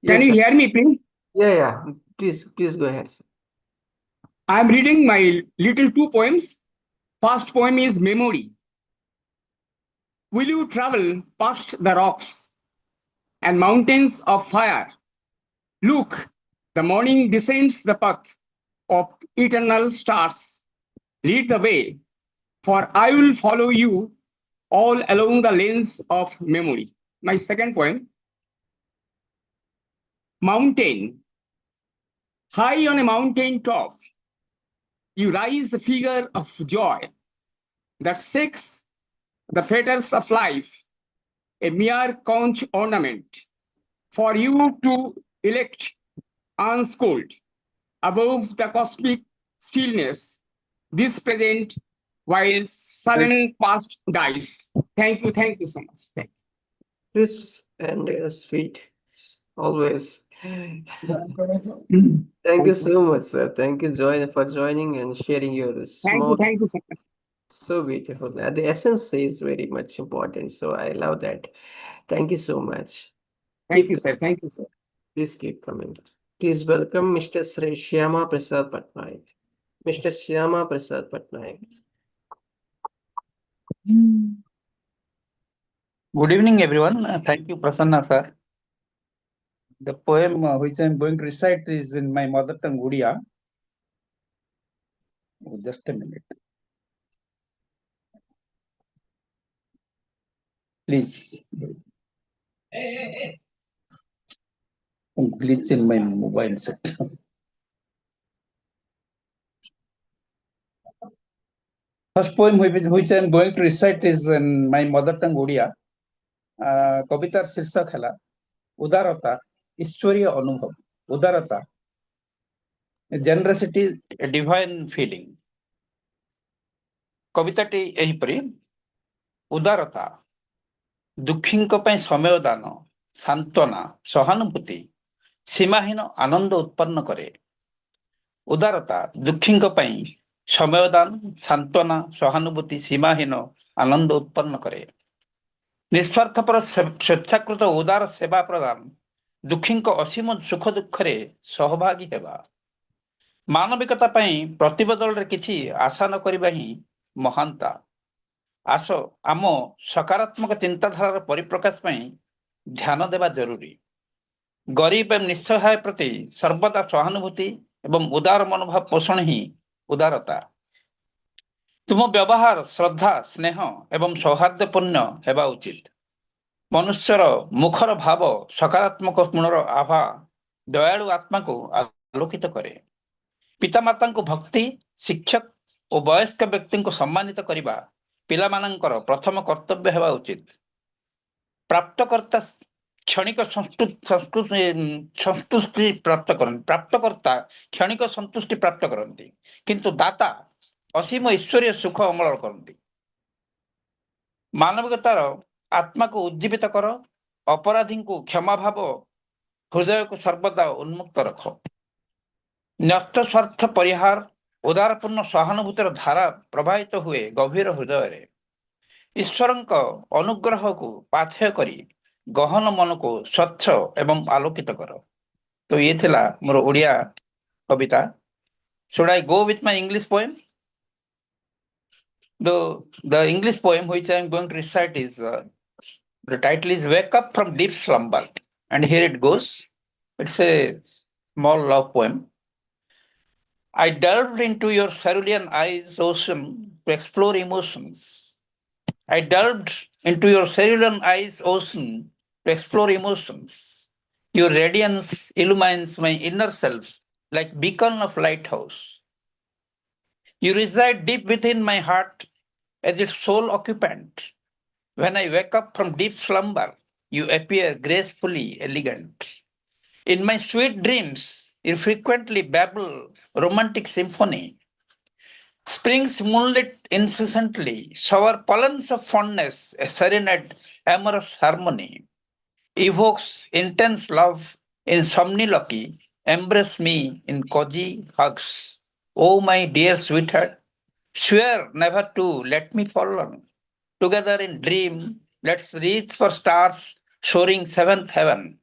Can Yes, you sir. hear me, please? Yeah. Please go ahead, sir. I am reading my little two poems. First poem is Memory. Will you travel past the rocks and mountains of fire? Look, the morning descends the path of eternal stars. Lead the way, for I will follow you all along the lanes of memory. My second poem, Mountain. High on a mountain top, you rise a figure of joy that shakes the fetters of life, a mere conch ornament, for you to elect unschooled above the cosmic stillness, this present while sullen past dies. Thank you so much. Thank Crisps and sweet, always. you. Thank you so much, sir. Thank you, for joining and sharing your small. Thank you so much. So beautiful. The essence is very much important. So I love that. Thank you so much. Thank you, sir. Thank you, sir. Please keep coming. Please welcome Mr. Shyamaprasad Patnaik. Mr. Shyamaprasad Patnaik. Good evening, everyone. Thank you, Prasanna, sir. The poem which I am going to recite is in my mother tongue, Odia. Just a minute. Please. Glitch in my mobile set. First poem which I am going to recite is in my mother tongue, Odia. Kavitar Shirsak Hela, Udarata, Ishwariya Anubhav, Udarata, generosity, a divine feeling. କବିତାଟି ଏହିପରି ଉଦାରତା ଦୁଃଖୀଙ୍କ ପାଇଁ ସମୟ ଦାନ ସାନ୍ତ୍ୱନା ସହାନୁଭୂତି ସୀମାହୀନ ଆନନ୍ଦ ଉତ୍ପନ୍ନ କରେ ଉଦାରତା ଦୁଃଖୀଙ୍କ ପାଇଁ ସମୟ ଦାନ ସାନ୍ତ୍ୱନା ସହାନୁଭୂତି ସୀମାହୀନ ଆନନ୍ଦ ଉତ୍ପନ୍ନ କରେ ନିଃସ୍ୱାର୍ଥପର ସ୍ୱେଚ୍ଛାକୃତ ଉଦାର ସେବା ପ୍ରଦାନ ଦୁଃଖୀଙ୍କ ଅସୀମ ସୁଖ ଦୁଃଖରେ ସହଭାଗୀ ହେବା ମାନବିକତା ପାଇଁ ପ୍ରତିବଦଳରେ କିଛି ଆଶା ନ କରିବା ହିଁ ମହାନତା ଆସ ଆମ ସକାରାତ୍ମକ ଚିନ୍ତାଧାରାର ପରିପ୍ରକାଶ ପାଇଁ ଧ୍ୟାନ ଦେବା ଜରୁରୀ ଗରିବ ଏବଂ ନିଃସହାୟ ପ୍ରତି ସର୍ବଦା ସହାନୁଭୂତି ଏବଂ ଉଦାର ମନୋଭାବ ପୋଷଣ ହିଁ ଉଦାରତା ତୁମ ବ୍ୟବହାର ଶ୍ରଦ୍ଧା ସ୍ନେହ ଏବଂ ସୌହାର୍ଦ୍ଦ୍ୟପୂର୍ଣ୍ଣ ହେବା ଉଚିତ ମନୁଷ୍ୟର ମୁଖର ଭାବ ସକାରାତ୍ମକ ଗୁଣର ଆଭା ଦୟାଳୁ ଆତ୍ମାକୁ ଆଲୋକିତ କରେ ପିତାମାତାଙ୍କୁ ଭକ୍ତି ଶିକ୍ଷକ ଓ ବୟସ୍କ ବ୍ୟକ୍ତିଙ୍କୁ ସମ୍ମାନିତ କରିବା ପିଲାମାନଙ୍କର ପ୍ରଥମ କର୍ତ୍ତବ୍ୟ ହେବା ଉଚିତ ପ୍ରାପ୍ତକର୍ତ୍ତା କ୍ଷଣିକ ସନ୍ତୁଷ୍ଟି ପ୍ରାପ୍ତ କରନ୍ତି ପ୍ରାପ୍ତକର୍ତ୍ତା କ୍ଷଣିକ ସନ୍ତୁଷ୍ଟି ପ୍ରାପ୍ତ କରନ୍ତି କିନ୍ତୁ ଦାତା ଅସୀମ ଈଶ୍ୱରୀୟ ସୁଖ ଅମଳ କରନ୍ତି ମାନବିକତାର ଆତ୍ମାକୁ ଉଜ୍ଜୀବିତ କର ଅପରାଧୀଙ୍କୁ କ୍ଷମାଭାବ ହୃଦୟକୁ ସର୍ବଦା ଉନ୍ମୁକ୍ତ ରଖ ନ୍ୟସ୍ତ ସ୍ୱାର୍ଥ ପରିହାର ଉଦାରପୂର୍ଣ୍ଣ ସହାନୁଭୂତିର ଧାରା ପ୍ରବାହିତ ହୁଏ ଗଭୀର ହୃଦୟରେ ଈଶ୍ୱରଙ୍କ ଅନୁଗ୍ରହକୁ ପାଥେୟ କରି ଗହନ ମନକୁ ସ୍ୱଚ୍ଛ ଏବଂ ଆଲୋକିତ କର ତ ଇଏ ଥିଲା ମୋର ଓଡ଼ିଆ କବିତା should I go with my English poem the English poem which I am going to recite is the title is Wake Up from Deep Slumber and here it goes it's a small love poem I delved into your cerulean eyes ocean to explore emotions I delved into your cerulean eyes ocean to explore emotions. Your radiance illumines my inner self like beacon of lighthouse. You reside deep within my heart as its sole occupant. When I wake up from deep slumber, you appear gracefully elegant. In my sweet dreams, you frequently babble romantic symphony. Spring's moonlit incessantly, shower pollens of fondness, a serenade, amorous harmony. Evokes intense love in somniloquy, embrace me in cozy hugs. Oh, my dear sweetheart, swear never to let me fall on. Together in dream, let's reach for stars soaring seventh heaven.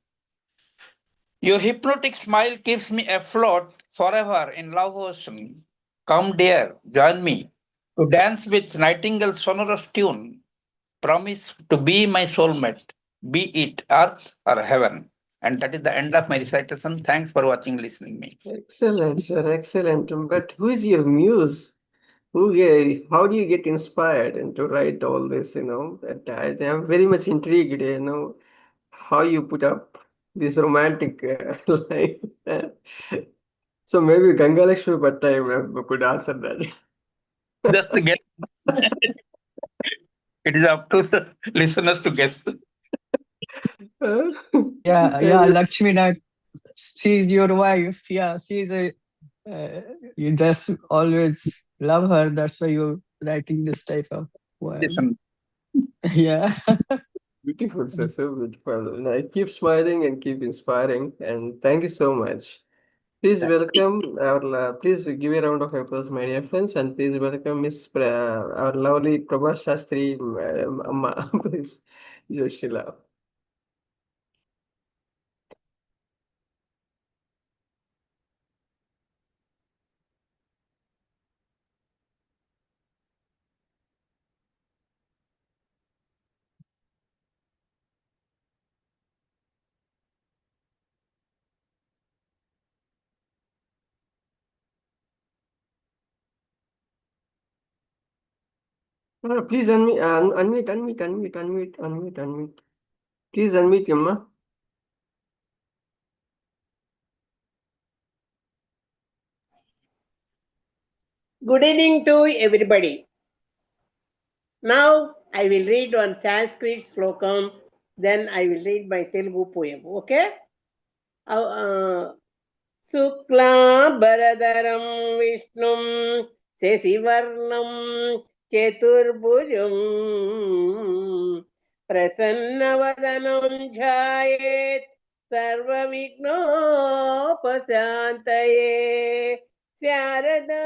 Your hypnotic smile keeps me afloat forever in love ocean. Come, dear, join me to dance with nightingale's sonorous tune. Promise to be my soulmate, be it earth or heaven. And that is the end of my recitation. Thanks for watching, listening me. Excellent, sir. Excellent. But who is your muse? How do you get inspired and to write all this? That I am very much intrigued. How you put up this romantic line. So maybe Gangalaxmi Patnaik could answer that. Just to get it is up to the listeners to guess. Yeah, Lakshmi, she's your wife. Yeah, she's you just always love her. That's why you're writing this type of poem. Listen. Yeah. Beautiful, sir. So beautiful. And I keep smiling and keep inspiring. And thank you so much. Please welcome please give a round of applause, my dear friends, and please welcome our lovely Prabha Shastri, Amma, please, Joshila. Please unmute. Please unmute, Amma. Good evening to everybody. Now I will read one Sanskrit slokam, then I will read my Telugu poem, okay? Sukla Baradaram Vishnum Sesivarnam Cheturbhujam Prasannavadanam Jayet Sarva Vignopasantaye Sharada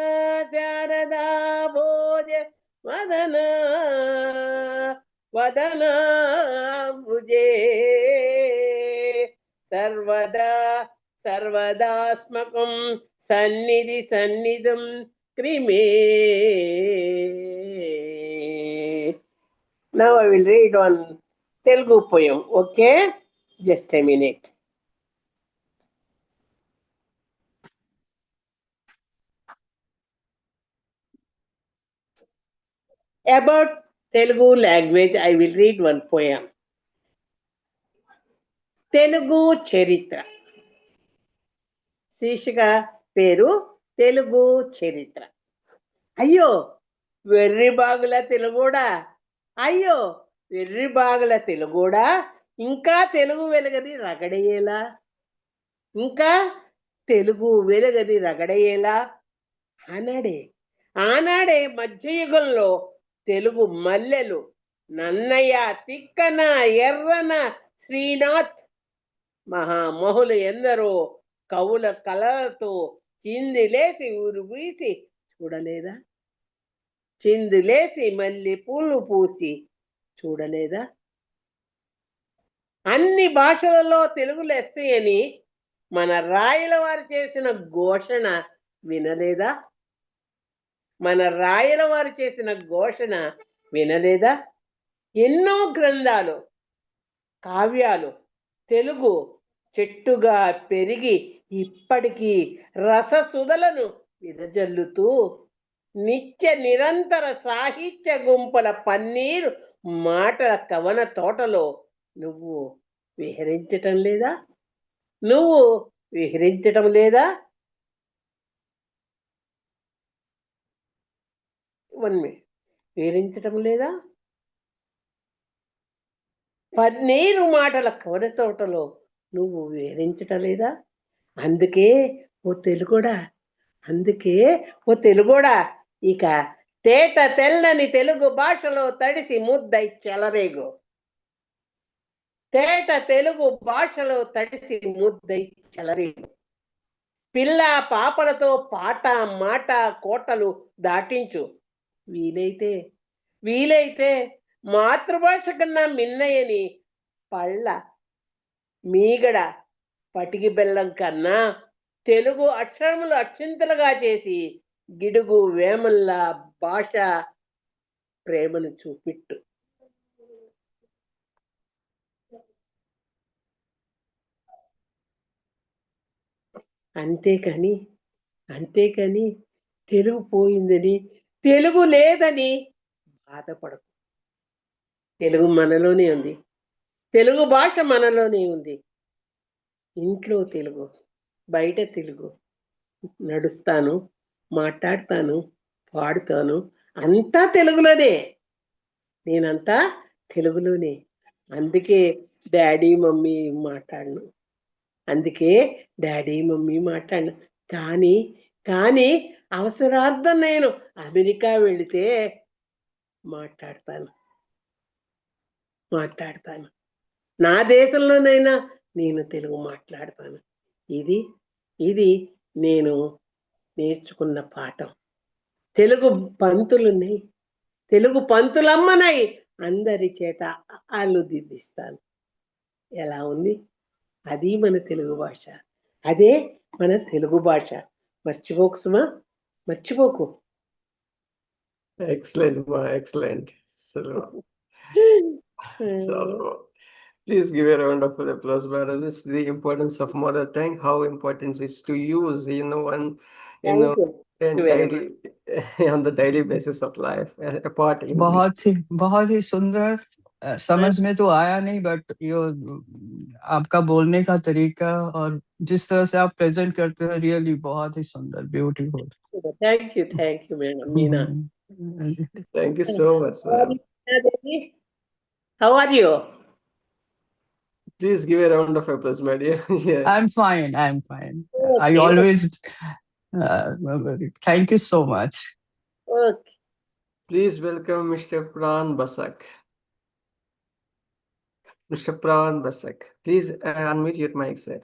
Bhoja Vadana Bhuje Sarvadasmakam Sannidham Krime. Now I will read one Telugu poem, okay? Just a minute. About Telugu language, I will read one poem. Telugu Charitra. శీర్షిక పేరు తెలుగు చరిత్ర. అయ్యో వెర్రి బాగుల తెలుగోడా, అయ్యో వెర్రి బాగుల తెలుగోడా, ఇంకా తెలుగు వెలగని రగడయ్యేలా, ఇంకా తెలుగు వెలగని రగడయ్యేలా. ఆనాడే మధ్యయుగంలో తెలుగు మల్లెలు నన్నయ్య, తిక్కన, ఎర్రన, శ్రీనాథ్ మహామహులు ఎందరో కవుల కలలతో చిందిలేసి ఊరు పూసి చూడలేదా, చిందులేసి మళ్ళీ పూలు పూసి చూడలేదా. అన్ని భాషలలో తెలుగు లెస్సని మన రాయల వారు చేసిన ఘోషణ వినలేదా, మన రాయల వారు చేసిన ఘోషణ వినలేదా. ఎన్నో గ్రంథాలు, కావ్యాలు తెలుగు చెట్టుగా పెరిగి ఇప్పటికీ రససుధలను విదజల్లుతూ నిత్య నిరంతర సాహిత్య గుంపుల పన్నీరు మాటల కవన తోటలో నువ్వు విహరించటం లేదా? నువ్వు విహరించటం లేదా? 1 minute. విహరించటం లేదా? పన్నీరు మాటల కవన తోటలో నువ్వు విహరించటం లేదా? అందుకే ఓ తెలుగోడా, అందుకే ఓ తెలుగోడా, ఇక తేట తెల్లని తెలుగు భాషలో తడిసి ముద్దై చెలరేగు. తేట తెలుగు భాషలో తడిసి ముద్దై చెలరేగు. పిల్ల పాపలతో పాట మాట కోటలు దాటించు. వీలైతే మాతృభాష కన్నా మిన్నయని పళ్ళ మీగడ పటికి బెల్లం కన్నా తెలుగు అక్షరములు అక్షింతలుగా చేసి గిడుగు వేమల్లా భాష ప్రేమను చూపిట్టు. అంతేకాని తెలుగు పోయిందని, తెలుగు లేదని బాధపడకు. తెలుగు మనలోనే ఉంది, తెలుగు భాష మనలోనే ఉంది. ఇంట్లో తెలుగు, బయట తెలుగు. నడుస్తాను, మాట్లాడతాను, పాడుతాను, అంతా తెలుగులోనే. నేనంతా తెలుగులోనే. అందుకే డాడీ మమ్మీ మాట్లాడను. కానీ అవసరార్థం నేను అమెరికా వెళితే మాట్లాడతాను. నా దేశంలోనైనా నేను తెలుగు మాట్లాడతాను. ఇది నేను నేర్చుకున్న పాఠం. తెలుగు పంతులున్నాయి, తెలుగు పంతులమ్మనాయి, అందరి చేత అల్లు దిద్దిస్తాను. ఎలా ఉంది? అది మన తెలుగు భాష, అదే మన తెలుగు భాష. మర్చిపోకు సుమా, మర్చిపోకు. Excellent, ma, excellent. So, please give a round of applause, brother. This is the importance of mother tongue, how important it is to use, and daily, on the daily basis of life, a part in बहुत ही सुंदर। समझ में तो आया नहीं, but आपका बोलने का तरीका और जिस तरह से आप प्रेजेंट करते हो, रियली बहुत ही सुंदर, beautiful. Thank you, madam. Meena. Thank you so much, ma'am. How are you? Please give a round of applause, my dear. Yeah. I'm fine. Okay. I always thank you so much. Okay. Please welcome Mr. Pran Basak. Mr. Pran Basak, please unmute your mic, sir.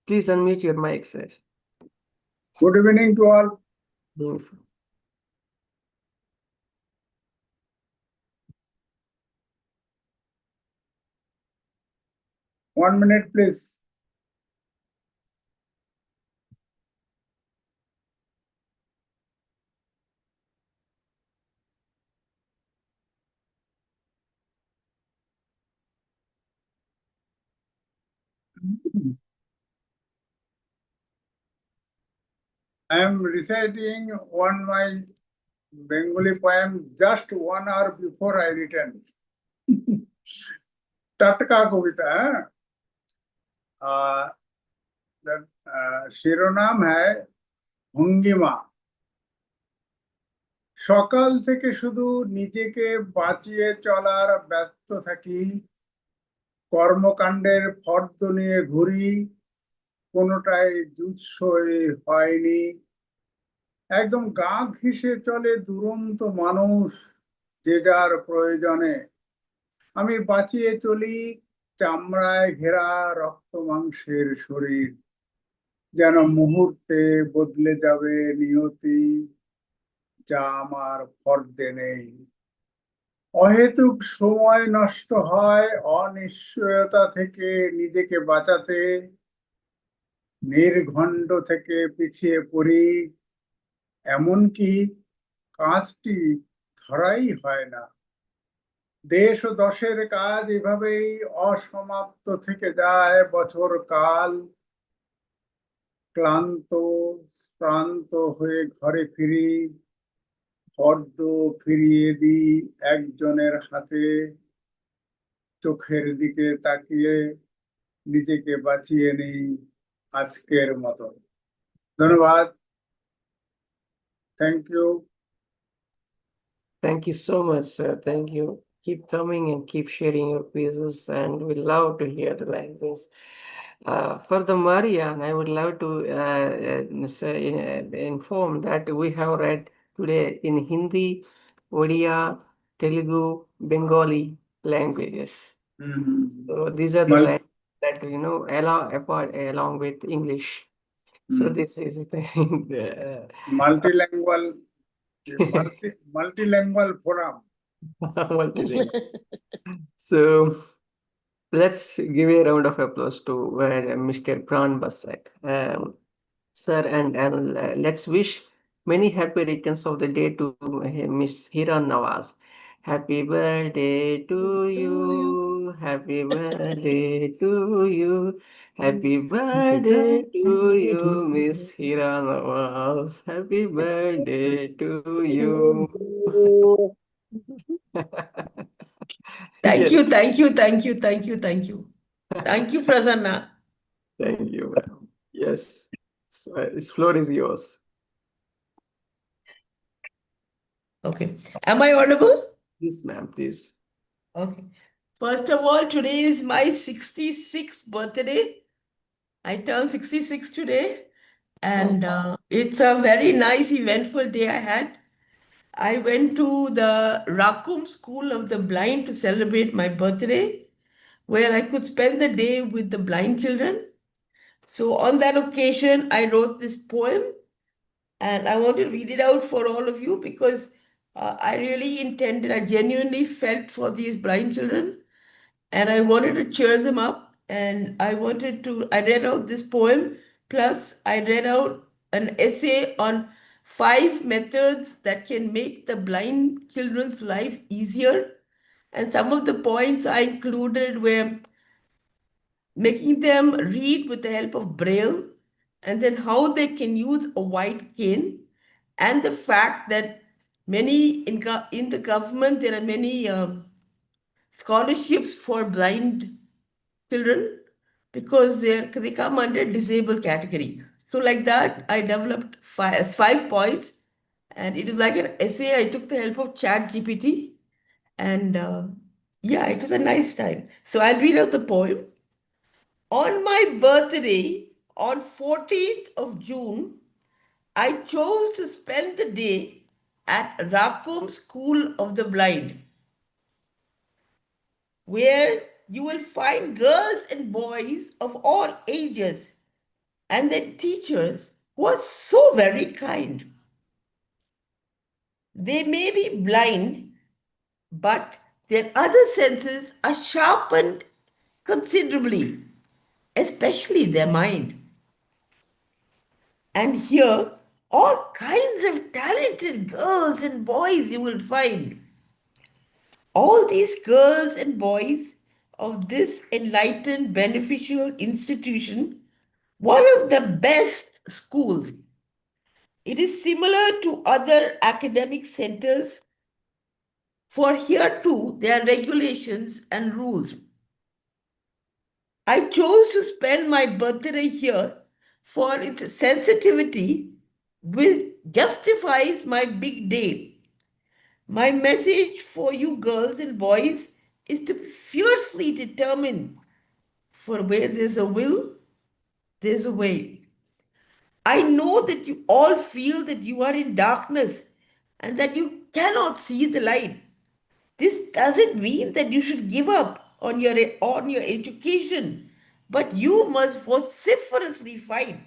Please unmute your mic, sir. Good evening to all. Yes. 1 minute, please. I am reciting my Bengali poem just 1 hour before I written. टटका कविता है। শিরোনাম है ভঙ্গিমা। সকাল থেকে শুধু নিজেকে বাঁচিয়ে চলার ব্যস্ত থাকি, কর্মকাণ্ডের ফর্দ নিয়ে ঘুরি, কোনোটাই জুৎসই হয়নি। একদম গা ঘেঁষে চলে দুরন্ত মানুষ যে যার প্রয়োজনে। আমি বাঁচিয়ে চলি চামড়ায় ঘেরা রক্ত মাংসের শরীর, যেন মুহূর্তে বদলে যাবে নিয়তি, যা আমার ফর্দে নেই। অহেতুক সময় নষ্ট হয় অনিশ্চয়তা থেকে নিজেকে বাঁচাতে, নির্ঘণ্ট থেকে পিছিয়ে পড়ি, এমনকি কাজটি ধরাই হয় না। দেশ ও দশের কাজ এভাবেই অসমাপ্ত থেকে যায় বছর কাল। ক্লান্ত ক্লান্ত হয়ে ঘরে ফিরি, ফর্দ ফিরিয়ে দিই একজনের হাতে, চোখের দিকে তাকিয়ে নিজেকে বাঁচিয়ে নিই আজকের মতো। ধন্যবাদ। Thank you. Thank you so much, sir. Thank you. Keep coming and keep sharing your pieces, and we love to hear the like this. For the Marianne, I would love to inform that we have read today in Hindi, Odia, Telugu, Bengali languages. So these are the languages that along with English. So this is the multilingual forum. Multilingual. So let's give a round of applause to Mr. Pran Basak. Sir, and let's wish many happy returns of the day to Miss Heera Nawaz. Happy birthday to you. Happy birthday to you. Happy birthday to you, Miss Heera Nawaz. Happy birthday to you. Thank you, Yes. thank you, thank you, thank you, thank you. Thank you, Prasanna. Thank you, ma'am. Yes. So, this floor is yours. Okay. Am I audible? Yes, ma'am, please. Okay. First of all, today is my 66th birthday. I turned 66 today. And it's a very nice, eventful day I had. I went to the Rakum School of the Blind to celebrate my birthday, where I could spend the day with the blind children. So on that occasion, I wrote this poem, and I want to read it out for all of you because I really intended, I genuinely felt for these blind children, and I wanted to cheer them up. And I read out this poem, plus I read out an essay on 5 methods that can make the blind children's life easier. And some of the points I included were making them read with the help of Braille, and then how they can use a white cane, and the fact that in the government there are many scholarships for blind children because they come under disabled category. So like that, I developed 5 points, and it is like an essay. I took the help of Chat GPT, and yeah, it was a nice time. So I'll read out the poem. On my birthday, on 14th of June, I chose to spend the day at Rakum School of the Blind, where you will find girls and boys of all ages and their teachers who are so very kind. They may be blind, but their other senses are sharpened considerably, especially their mind. And here, all kinds of talented girls and boys you will find. All these girls and boys of this enlightened, beneficial institution, one of the best schools. It is similar to other academic centers, for here too there are regulations and rules. I chose to spend my birthday here for its sensitivity, which justifies my big day. My message for you girls and boys is to be fiercely determined, for where there's a will, there's a way. I know that you all feel that you are in darkness and that you cannot see the light. This doesn't mean that you should give up on your education, but you must vociferously fight.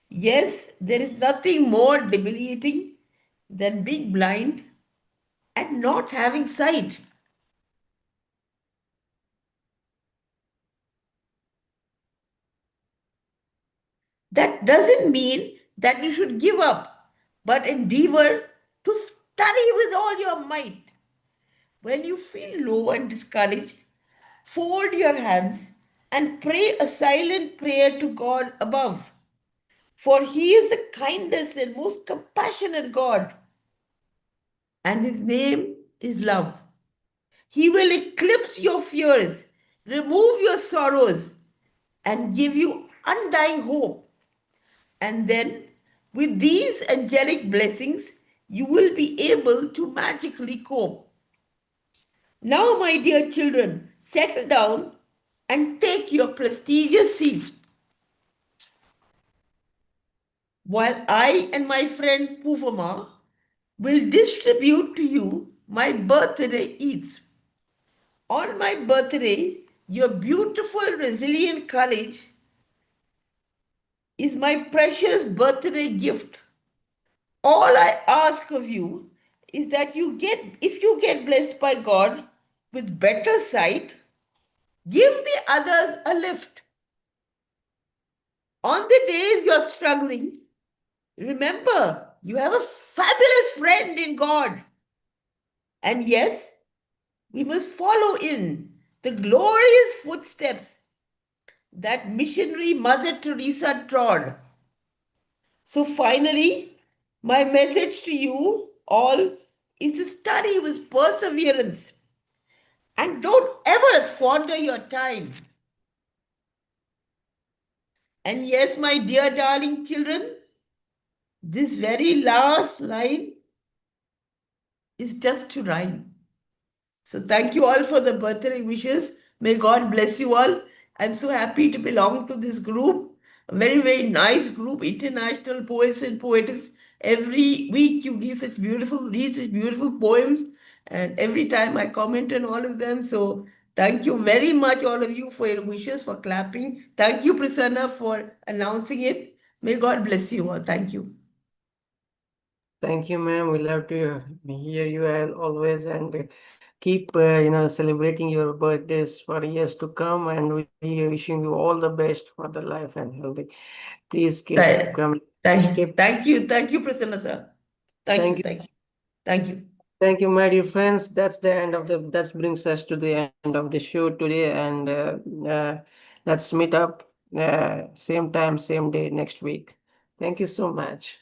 Yes, there is nothing more debilitating than being blind and not having sight. That doesn't mean that you should give up, but endeavor to study with all your might. When you feel low and discouraged, fold your hands and pray a silent prayer to God above. for he is the kindest and most compassionate God, and his name is love. He will eclipse your fears, remove your sorrows, and give you undying hope. And then, with these angelic blessings, you will be able to magically cope. Now, my dear children, settle down and take your prestigious seats while I and my friend Pufama will distribute to you my birthday eats. On my birthday, your beautiful, resilient courage is my precious birthday gift. All I ask of you is that if you get blessed by God with better sight, give the others a lift. On the days you're struggling, remember you have a fabulous friend in God. And yes, we must follow in the glorious footsteps that missionary Mother Teresa trod. So finally, my message to you all is to study with perseverance and don't ever squander your time. And yes, my dear darling children, this very last line is just to rhyme. So thank you all for the birthday wishes. May God bless you all. I'm so happy to belong to this group, a very, very nice group, international poets and poetess. Every week you give read such beautiful poems, and every time I comment on all of them. So thank you very much, all of you, for your wishes, for clapping. Thank you, Prasanna, for announcing it. May God bless you all. Thank you. Thank you, ma'am. We love to hear you as always, and keep celebrating your birthdays for years to come. And we are wishing you all the best for the life and healthy. Please keep coming. Thank you, Prasanna sir. Thank you. Thank you, my dear friends. That's the end of that brings us to the end of the show today, and let's meet up same time, same day next week. Thank you so much.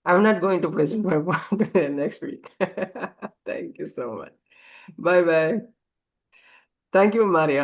I'm not going to present my birthday next week. Thank you so much. Bye bye. Thank you, Marianne.